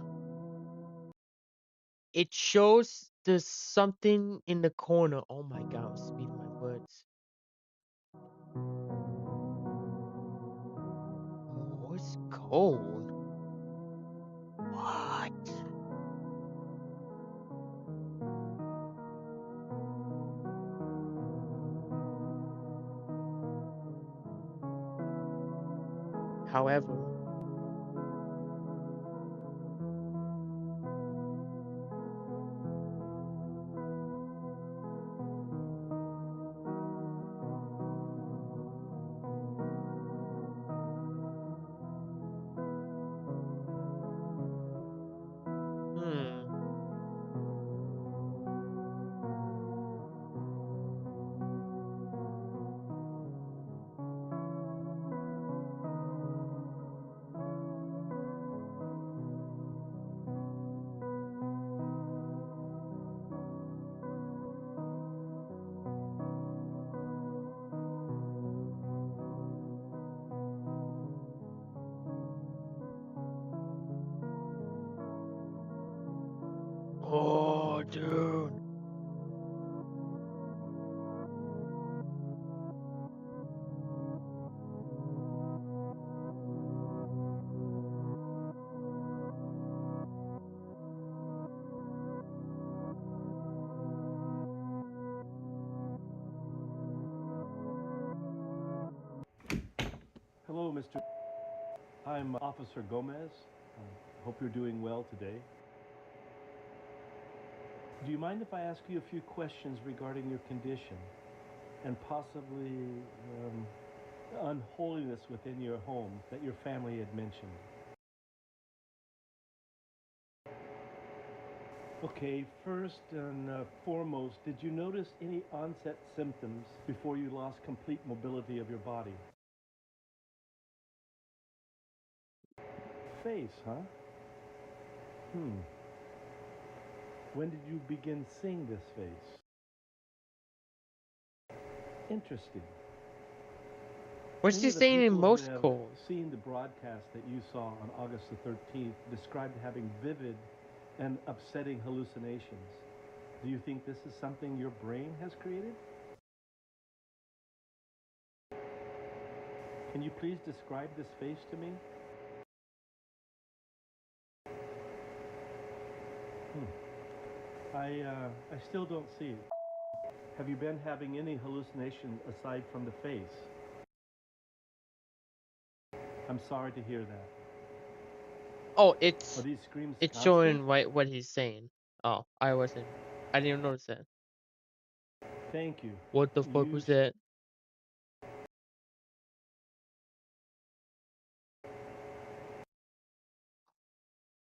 It shows there's something in the corner. Oh my god, I'm speeding my words. Morse code? What? However. Hmm. Oh, dude. Hello, Mr. I'm Officer Gomez. Hope you're doing well today. Do you mind if I ask you a few questions regarding your condition and possibly unholiness within your home that your family had mentioned? Okay, first and foremost, did you notice any onset symptoms before you lost complete mobility of your body? Face, huh? When did you begin seeing this face? Interesting. What's Many he of the saying in people who most have code? seen the broadcast that you saw on August the 13th described having vivid and upsetting hallucinations. Do you think this is something your brain has created? Can you please describe this face to me? I still don't see it. Have you been having any hallucination aside from the face? I'm sorry to hear that. Oh, Are it's these screams constant? showing what he's saying. Oh, I didn't notice that. Thank you. What the fuck was that?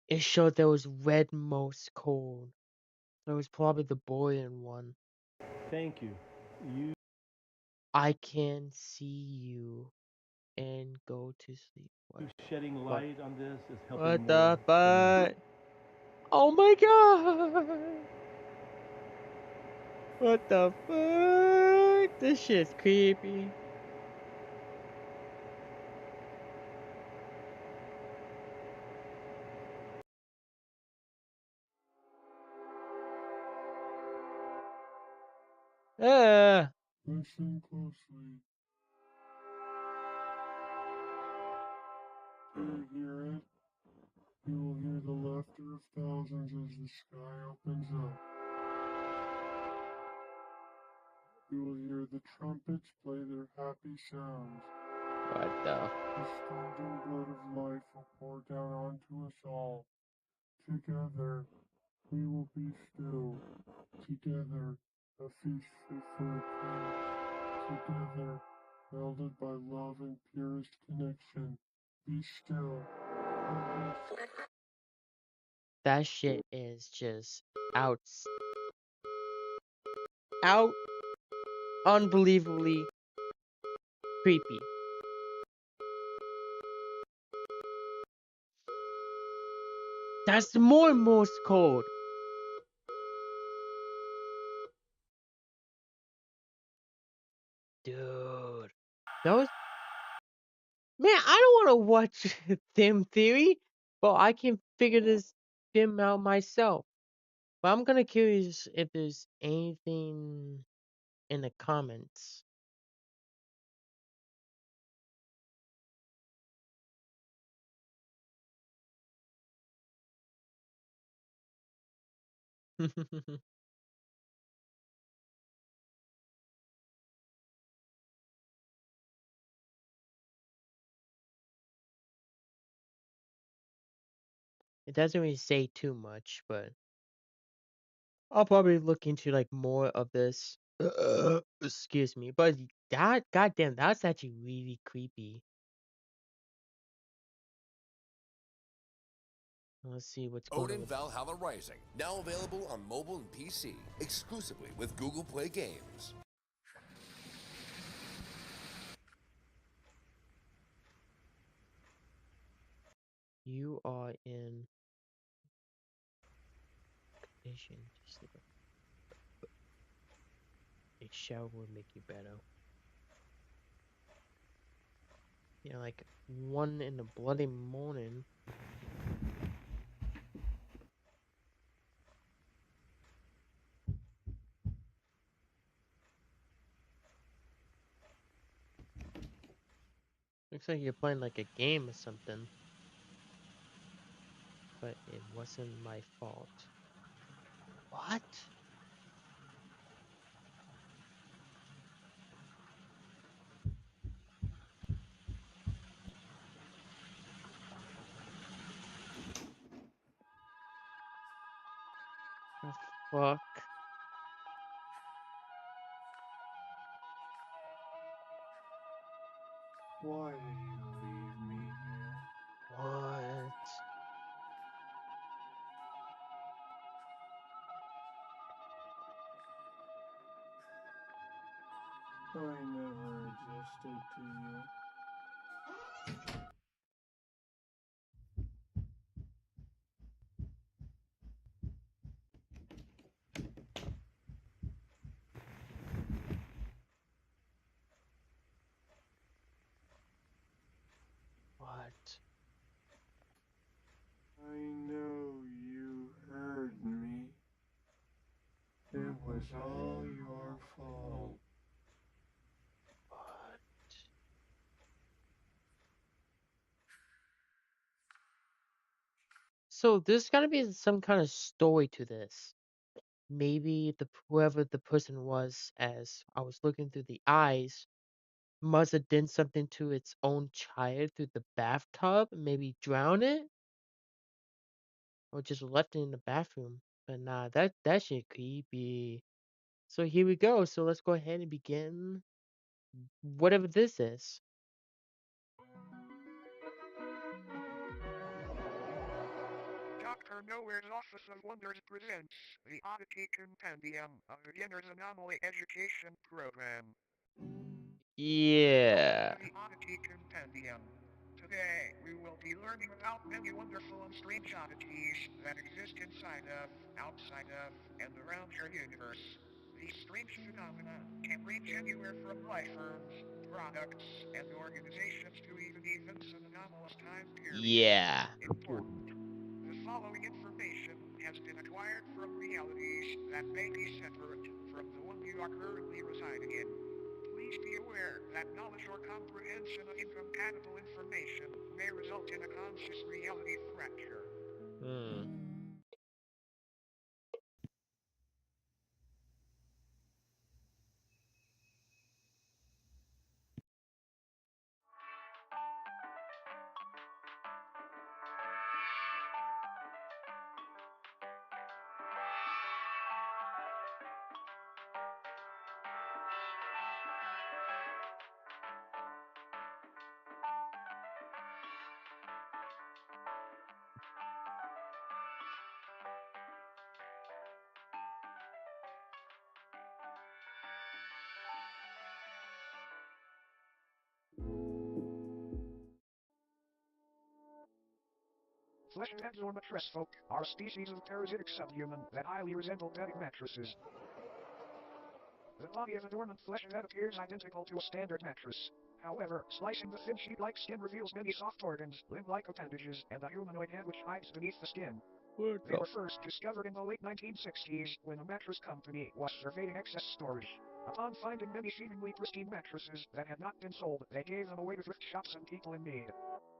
It showed there was red most cold. That was probably the boiling one. Thank you. I can see you and go to sleep. What? Shedding light on this is helping What more the than fuck? Oh my god! What the fuck? This shit's creepy. Listen closely. Do you hear it? You will hear the laughter of thousands as the sky opens up. You will hear the trumpets play their happy sounds. What the? The scalding blood of life will pour down onto us all. Together, we will be still. Together, a feast fit for a king. Together, melded by love and purest connection. Be still. That shit is just out, unbelievably creepy. That's more Morse code. Dude. That was... Man, I don't want to watch Them Theory, but I can figure this film out myself. But I'm gonna curious if there's anything in the comments. It doesn't really say too much, but I'll probably look into like more of this. Excuse me, but that goddamn, that's actually really creepy. Let's see what's going Odin on. Valhalla Rising, now available on mobile and PC, exclusively with Google Play Games. You are in condition to sleep. A shower will make you better. Yeah, like 1 in the bloody morning. Looks like you're playing like a game or something. But it wasn't my fault. What? The fuck? Why did you leave me here? What? I never existed to you. What? I know you heard me. It was all your fault. What? So there's gotta be some kind of story to this. Maybe whoever the person was, as I was looking through the eyes, must have done something to its own child through the bathtub, maybe drown it, or just left it in the bathroom. But nah, that shit creepy. So here we go. So let's go ahead and begin whatever this is. Dr. Nowhere's Office of Wonders presents the Oddity Compendium, a beginner's anomaly education program. Yeah. Welcome to the Oddity Compendium. Today, we will be learning about many wonderful and strange oddities that exist inside of, outside of, and around your universe. These strange phenomena can range anywhere from life forms, products, and organizations to even events in anomalous time periods. Yeah. Important. The following information has been acquired from realities that may be separate from the one you are currently residing in. Please be aware that knowledge or comprehension of incompatible information may result in a conscious reality fracture. Hmm. Fleshheads or mattress folk are a species of parasitic subhuman that highly resemble bedding mattresses. The body of a dormant fleshhead appears identical to a standard mattress. However, slicing the thin sheet-like skin reveals many soft organs, limb-like appendages, and a humanoid head which hides beneath the skin. They were first discovered in the late 1960s when a mattress company was surveying excess storage. Upon finding many seemingly pristine mattresses that had not been sold, they gave them away to thrift shops and people in need.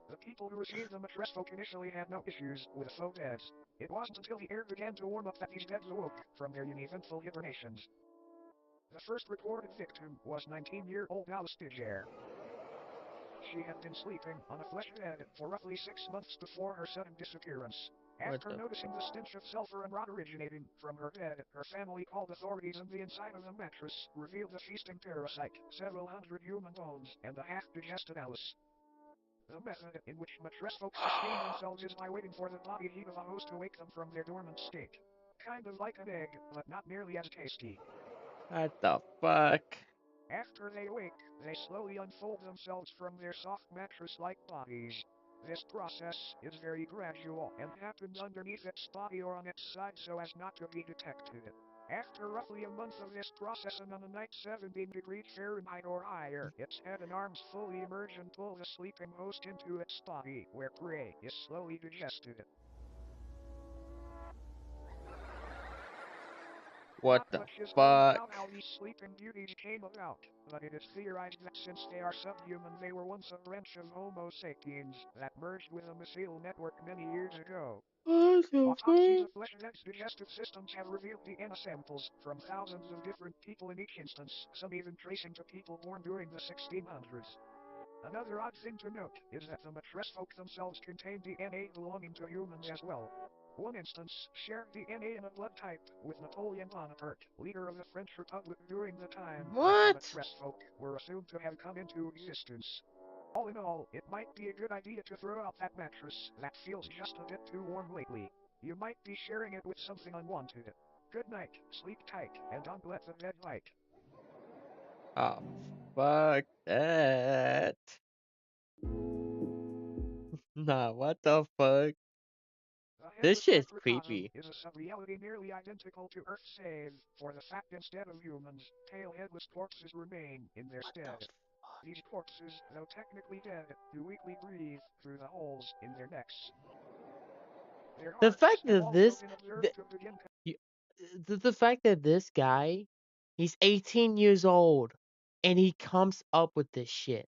The people who received the mattress folk initially had no issues with faux beds. It wasn't until the air began to warm up that these beds awoke from their uneventful hibernations. The first reported victim was 19-year-old Alice Digere. She had been sleeping on a flesh bed for roughly 6 months before her sudden disappearance. After noticing the stench of sulfur and rot originating from her bed, her family called authorities, and the inside of the mattress revealed a feasting parasite, several hundred human bones, and a half-digested Alice. The method in which mattress folks sustain themselves is by waiting for the body heat of a host to wake them from their dormant state. Kind of like an egg, but not nearly as tasty. What the fuck? After they wake, they slowly unfold themselves from their soft mattress-like bodies. This process is very gradual and happens underneath its body or on its side so as not to be detected. After roughly a month of this process and on a night 17 degrees Fahrenheit or higher, its head and arms fully emerge and pull the sleeping host into its body, where prey is slowly digested. What Not the much is known fuck? about how these sleeping beauties came about, but it is theorized that since they are subhuman, they were once a branch of Homo sapiens that merged with a mycelial network many years ago. What the Autopsies fuck? of fleshheads' digestive systems have revealed DNA samples from thousands of different people in each instance, some even tracing to people born during the 1600s. Another odd thing to note is that the mattress folk themselves contain DNA belonging to humans as well. One instance shared DNA in a blood type with Napoleon Bonaparte, leader of the French Republic during the time that the mattress folk were assumed to have come into existence. All in all, it might be a good idea to throw out that mattress that feels just a bit too warm lately. You might be sharing it with something unwanted. Good night, sleep tight, and don't let the bed bite. Oh, fuck that. Nah, what the fuck? The This headless shit's macrocosm creepy. is a sub-reality nearly identical to Earth, save for the fact instead of humans, tail-headless corpses remain in their stead. These corpses, though technically dead, do weakly breathe through the holes in their necks. Their The hearts fact have that also this, been observed the, to begin. you- the fact that this guy, he's 18 years old, and he comes up with this shit.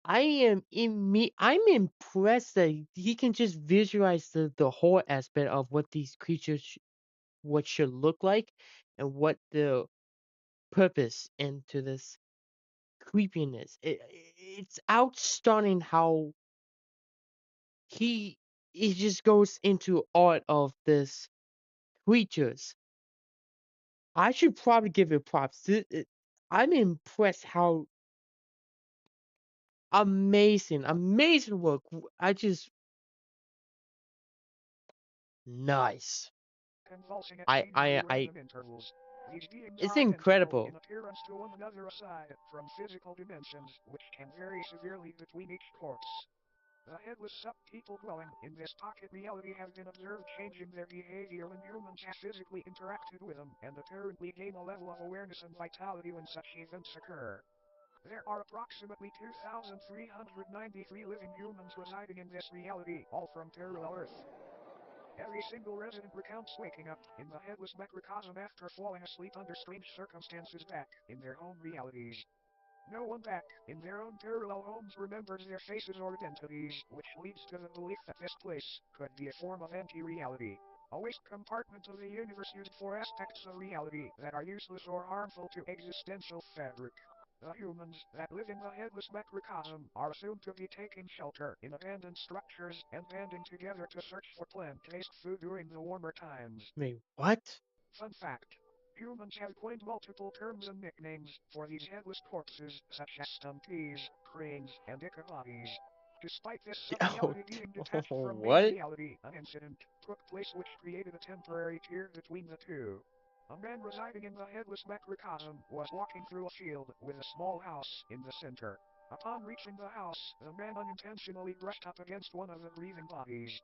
I'm impressed that he can just visualize the whole aspect of what these creatures what should look like and what the purpose into this creepiness. It's outstanding how he he just goes into art of this creatures. I should probably give it props. I'm impressed how amazing work. I just nice. Convulsing at I seemingly I I random intervals. These beings it's are identical incredible. in appearance to one another aside from physical dimensions, which can vary severely between each corpse. The headless sub-people dwelling in this pocket reality have been observed changing their behavior when humans have physically interacted with them, and apparently gain a level of awareness and vitality when such events occur. There are approximately 2,393 living humans residing in this reality, all from parallel Earth. Every single resident recounts waking up in the headless macrocosm after falling asleep under strange circumstances back in their home realities. No one back in their own parallel homes remembers their faces or identities, which leads to the belief that this place could be a form of anti-reality, a waste compartment of the universe used for aspects of reality that are useless or harmful to existential fabric. The humans that live in the headless macrocosm are assumed to be taking shelter in abandoned structures and banding together to search for plant-based food during the warmer times. Wait, what? Fun fact. Humans have coined multiple terms and nicknames for these headless corpses, such as stumpies, cranes, and ichabodies. Despite this Oh, sub-reality being detached from main what? reality, an incident took place which created a temporary tier between the two. A man residing in the headless macrocosm was walking through a field with a small house in the center. Upon reaching the house, the man unintentionally brushed up against one of the breathing bodies.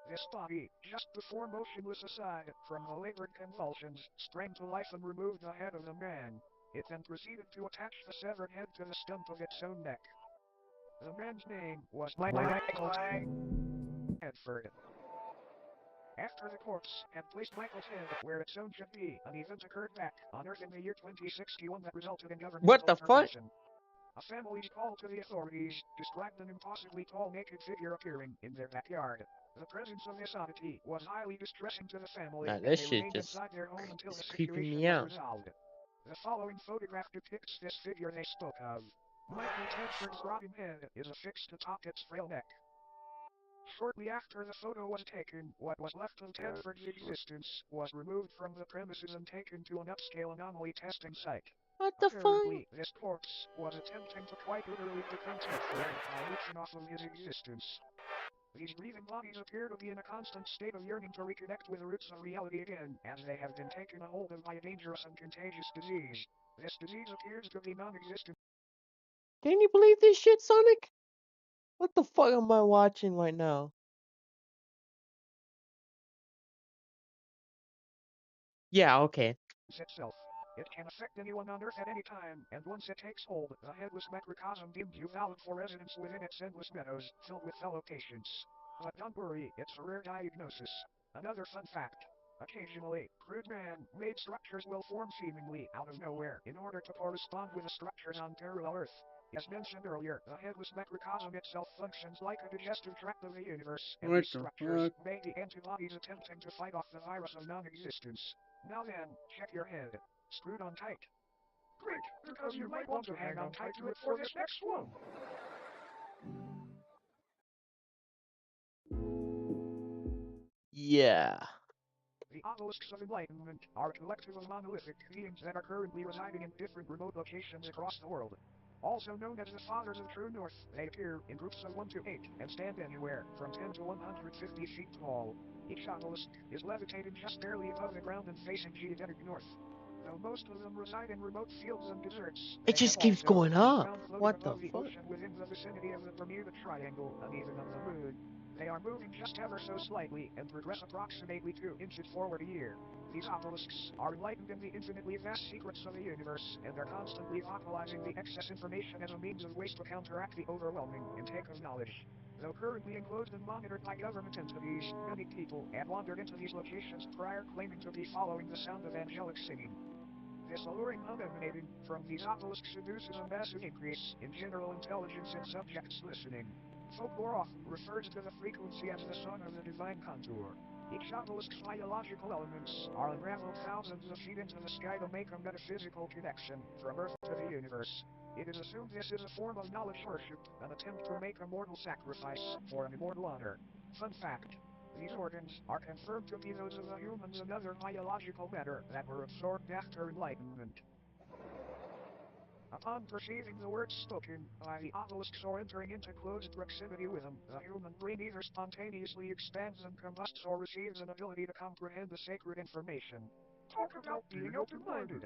This body, just before motionless aside from the labored convulsions, sprang to life and removed the head of the man. It then proceeded to attach the severed head to the stump of its own neck. The man's name was Michael Tedford. After the corpse had placed Michael's head where its own should be, an event occurred back on Earth in the year 2061 that resulted in What governmental the fuck? intervention. A family's call to the authorities described an impossibly tall naked figure appearing in their backyard. The presence of this oddity was highly distressing to the family, Nah, and this they shit remained just inside their home until is the creeping situation me was out. resolved. The following photograph depicts this figure they spoke of. Michael Tedford's rotting head is affixed atop its frail neck. Shortly after the photo was taken, what was left of Tedford's existence was removed from the premises and taken to an upscale anomaly testing site. What the fuck? Apparently, this corpse was attempting to quite literally become Tedford by leeching off of his existence. These breathing bodies appear to be in a constant state of yearning to reconnect with the roots of reality again, as they have been taken a hold of by a dangerous and contagious disease. This disease appears to be non-existent. Can you believe this shit, Sonic? What the fuck am I watching right now? Yeah, okay. Itself. It can affect anyone on Earth at any time, and once it takes hold, the headless macrocosm deems you valid for residence within its endless meadows, filled with fellow patients. But don't worry, it's a rare diagnosis. Another fun fact. Occasionally, crude man-made structures will form seemingly out of nowhere in order to correspond with the structures on parallel Earth. As mentioned earlier, the headless macrocosm itself functions like a digestive tract of the universe, and What these the structures fuck? may be antibodies attempting to fight off the virus of non-existence. Now then, check your head. Screwed on tight. Great, because you might want to hang on tight to it for this next one. Yeah. The obelisks of enlightenment are a collective of monolithic beings that are currently residing in different remote locations across the world. Also known as the Fathers of True North, they appear in groups of 1 to 8 and stand anywhere from 10 to 150 feet tall. Each obelisk is levitating just barely above the ground and facing geodetic north. Though most of them reside in remote fields and deserts, It they just have keeps also going been up. found floating What the above the fuck? ocean within the vicinity of the Bermuda Triangle and even of the moon. They are moving just ever so slightly and progress approximately 2 inches forward a year. These obelisks are enlightened in the infinitely vast secrets of the universe and are constantly vocalizing the excess information as a means of waste to counteract the overwhelming intake of knowledge. Though currently enclosed and monitored by government entities, many people have wandered into these locations prior claiming to be following the sound of angelic singing. This alluring hum emanating from these obelisks induces a massive increase in general intelligence in subjects listening. Folklore often refers to the frequency as the song of the divine contour. Each obelisk's biological elements are unraveled thousands of feet into the sky to make a metaphysical connection from Earth to the universe. It is assumed this is a form of knowledge worship, an attempt to make a mortal sacrifice for an immortal honor. Fun fact. These organs are confirmed to be those of the humans and other biological matter that were absorbed after enlightenment. Upon perceiving the words spoken by the obelisks or entering into close proximity with them, the human brain either spontaneously expands and combusts or receives an ability to comprehend the sacred information. Talk about being open-minded.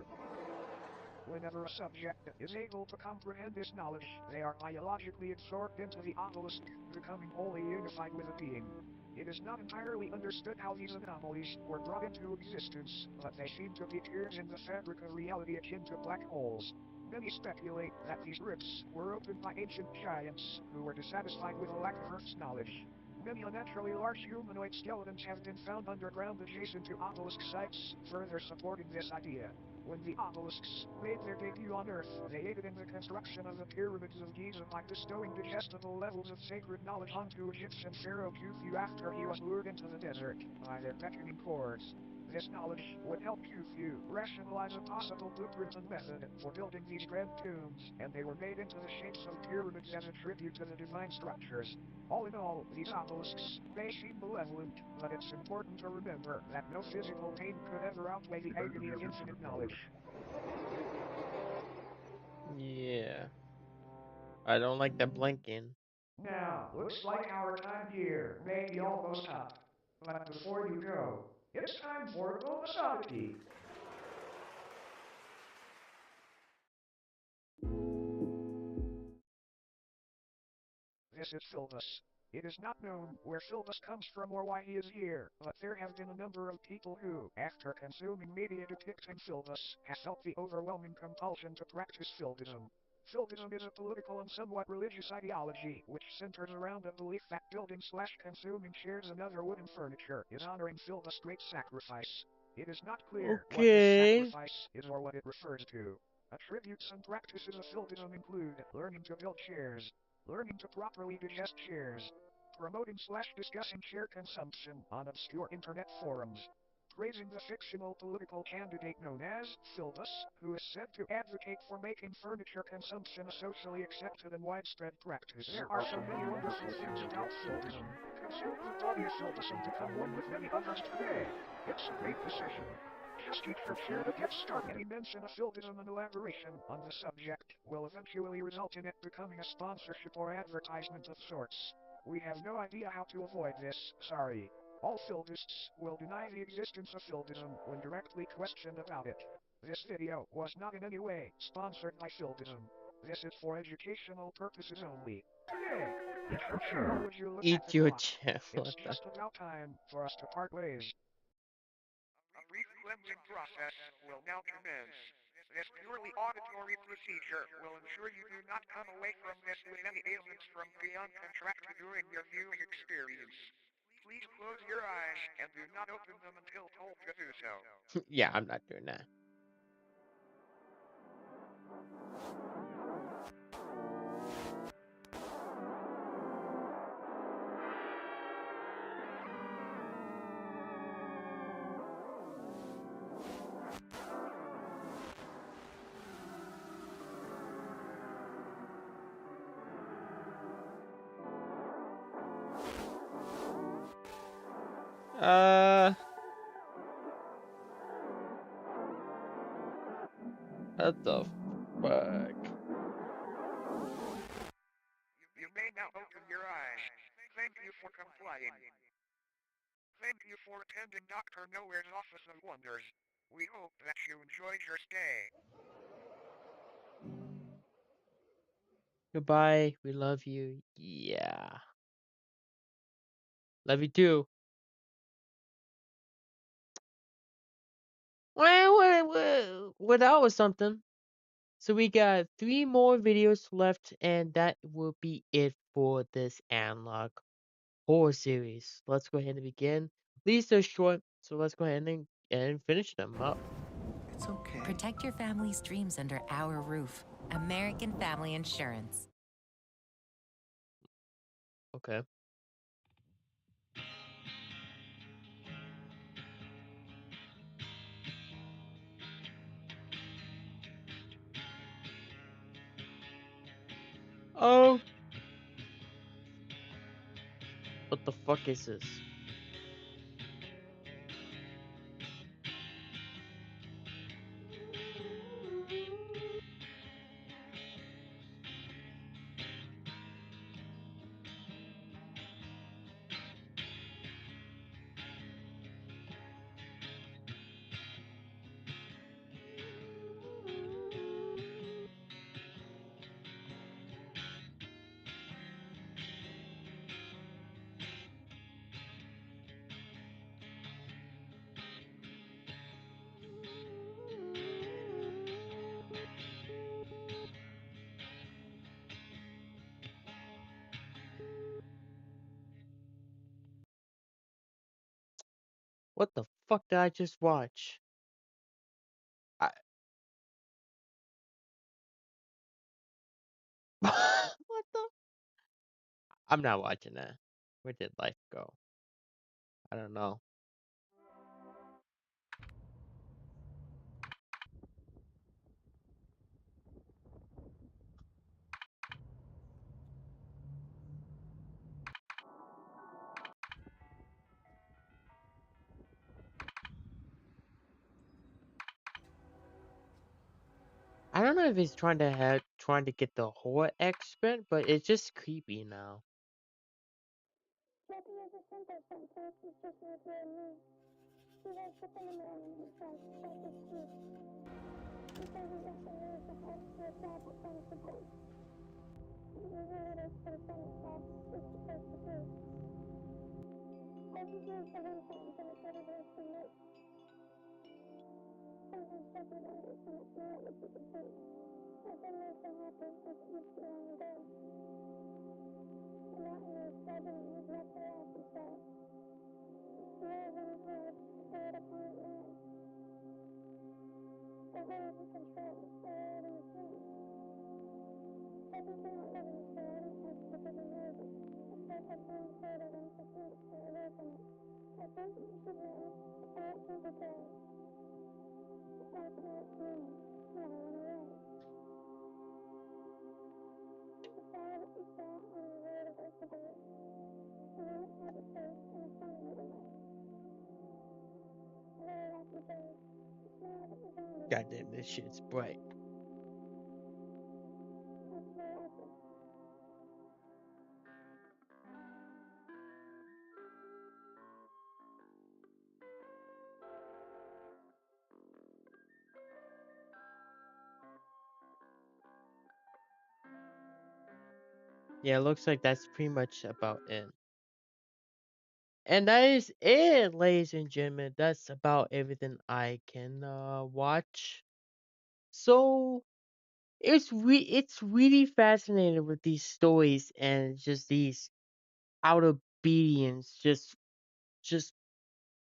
Whenever a subject is able to comprehend this knowledge, they are biologically absorbed into the obelisk, becoming wholly unified with the being. It is not entirely understood how these anomalies were brought into existence, but they seem to be tears in the fabric of reality akin to black holes. Many speculate that these rifts were opened by ancient giants who were dissatisfied with a lack of Earth's knowledge. Many unnaturally large humanoid skeletons have been found underground adjacent to obelisk sites, further supporting this idea. When the obelisks made their debut on Earth, they aided in the construction of the pyramids of Giza by bestowing digestible levels of sacred knowledge onto Egyptian pharaoh Khufu after he was lured into the desert by their beckoning chords. This knowledge would help Khufu rationalize a possible blueprint and method for building these grand tombs, and they were made into the shapes of pyramids as a tribute to the divine structures. All in all, these obelisks may seem malevolent, but it's important to remember that no physical pain could ever outweigh the agony of infinite knowledge. Yeah. I don't like the blinking. Now, looks like our time here may be almost up. But before you go, it's time for a bonus oddity. This is Philbus. It is not known where Philbus comes from or why he is here, but there have been a number of people who, after consuming media depicting Philbus, have felt the overwhelming compulsion to practice Philbism. Philbism is a political and somewhat religious ideology which centers around a belief that building/consuming chairs and other wooden furniture is honoring Philbus' great sacrifice. It is not clear what this sacrifice is or what it refers to. Attributes and practices of Philbism include learning to build chairs, learning to properly digest chairs, promoting/discussing chair consumption on obscure internet forums, praising the fictional political candidate known as Philbus, who is said to advocate for making furniture consumption a socially accepted and widespread practice. There are so many wonderful things about Philbism. Consider the body of Philbus and become one with many others today. It's a great decision. Just eat your chair to get started. Any mention of Philbism and elaboration on the subject will eventually result in it becoming a sponsorship or advertisement of sorts. We have no idea how to avoid this, sorry. All Philbists will deny the existence of Philbism when directly questioned about it. This video was not in any way sponsored by Philbism. This is for educational purposes only. Today, eat your chair. Would you look Eat at the your clock? chair. It's just about time for us to part ways. A brief cleansing process will now commence. This purely auditory procedure will ensure you do not come away from this with any ailments from beyond contracted during your viewing experience. Please close your eyes and do not open them until told to do so. Yeah, I'm not doing that. What the fuck? You may now open your eyes. Thank you for complying. Thank you for attending Dr. Nowhere's Office of Wonders. We hope that you enjoyed your stay. Goodbye. We love you. Yeah. Love you too. Well, that was something. So we got 3 more videos left, and that will be it for this analog horror series. Let's go ahead and begin. These are short, so let's go ahead and finish them up. It's okay. Protect your family's dreams under our roof. American Family Insurance. Okay. Oh. What the fuck is this? What the fuck did I just watch? I what the? I'm not watching that. Where did life go? I don't know. I don't know if he's trying to get the horror expert, but it's just creepy now. Goddamn, this shit's bright. Yeah, it looks like that's pretty much about it. And that is it, ladies and gentlemen. That's about everything I can watch. So it's really fascinating with these stories and just these out obedience. Just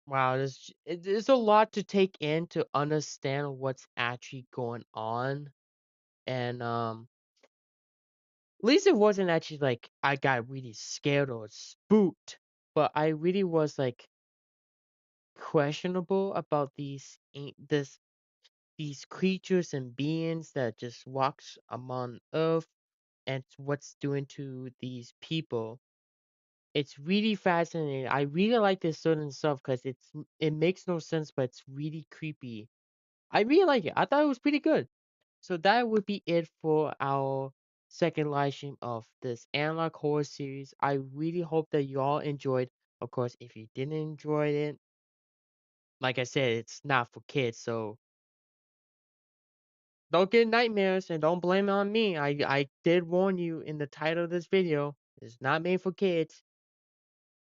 wow, there's a lot to take in to understand what's actually going on. And at least it wasn't actually like I got really scared or spooked, but I really was like questionable about these creatures and beings that just walks among Earth and what's doing to these people. It's really fascinating. I really like this certain stuff because it makes no sense, but it's really creepy. I really like it. I thought it was pretty good. So that would be it for our second live stream of this analog horror series. I really hope that you all enjoyed. Of course, if you didn't enjoy it, like I said, it's not for kids, so Don't get nightmares and don't blame it on me. I did warn you in the title of this video. It's not made for kids.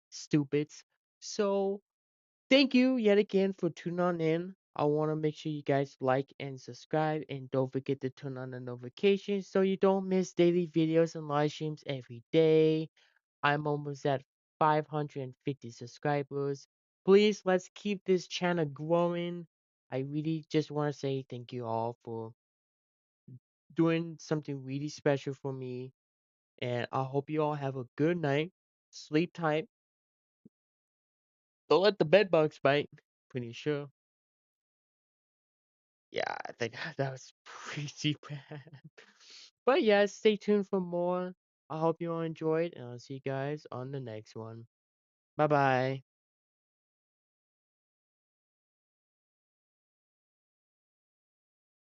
Stupids. So thank you yet again for tuning on in. I want to make sure you guys like and subscribe, and don't forget to turn on the notifications so you don't miss daily videos and live streams every day. I'm almost at 550 subscribers. Please, let's keep this channel growing. I really just want to say thank you all for doing something really special for me. And I hope you all have a good night. Sleep tight. Don't let the bed bugs bite. Pretty sure. Yeah, I think that was pretty bad. But yeah, stay tuned for more. I hope you all enjoyed, and I'll see you guys on the next one. Bye bye.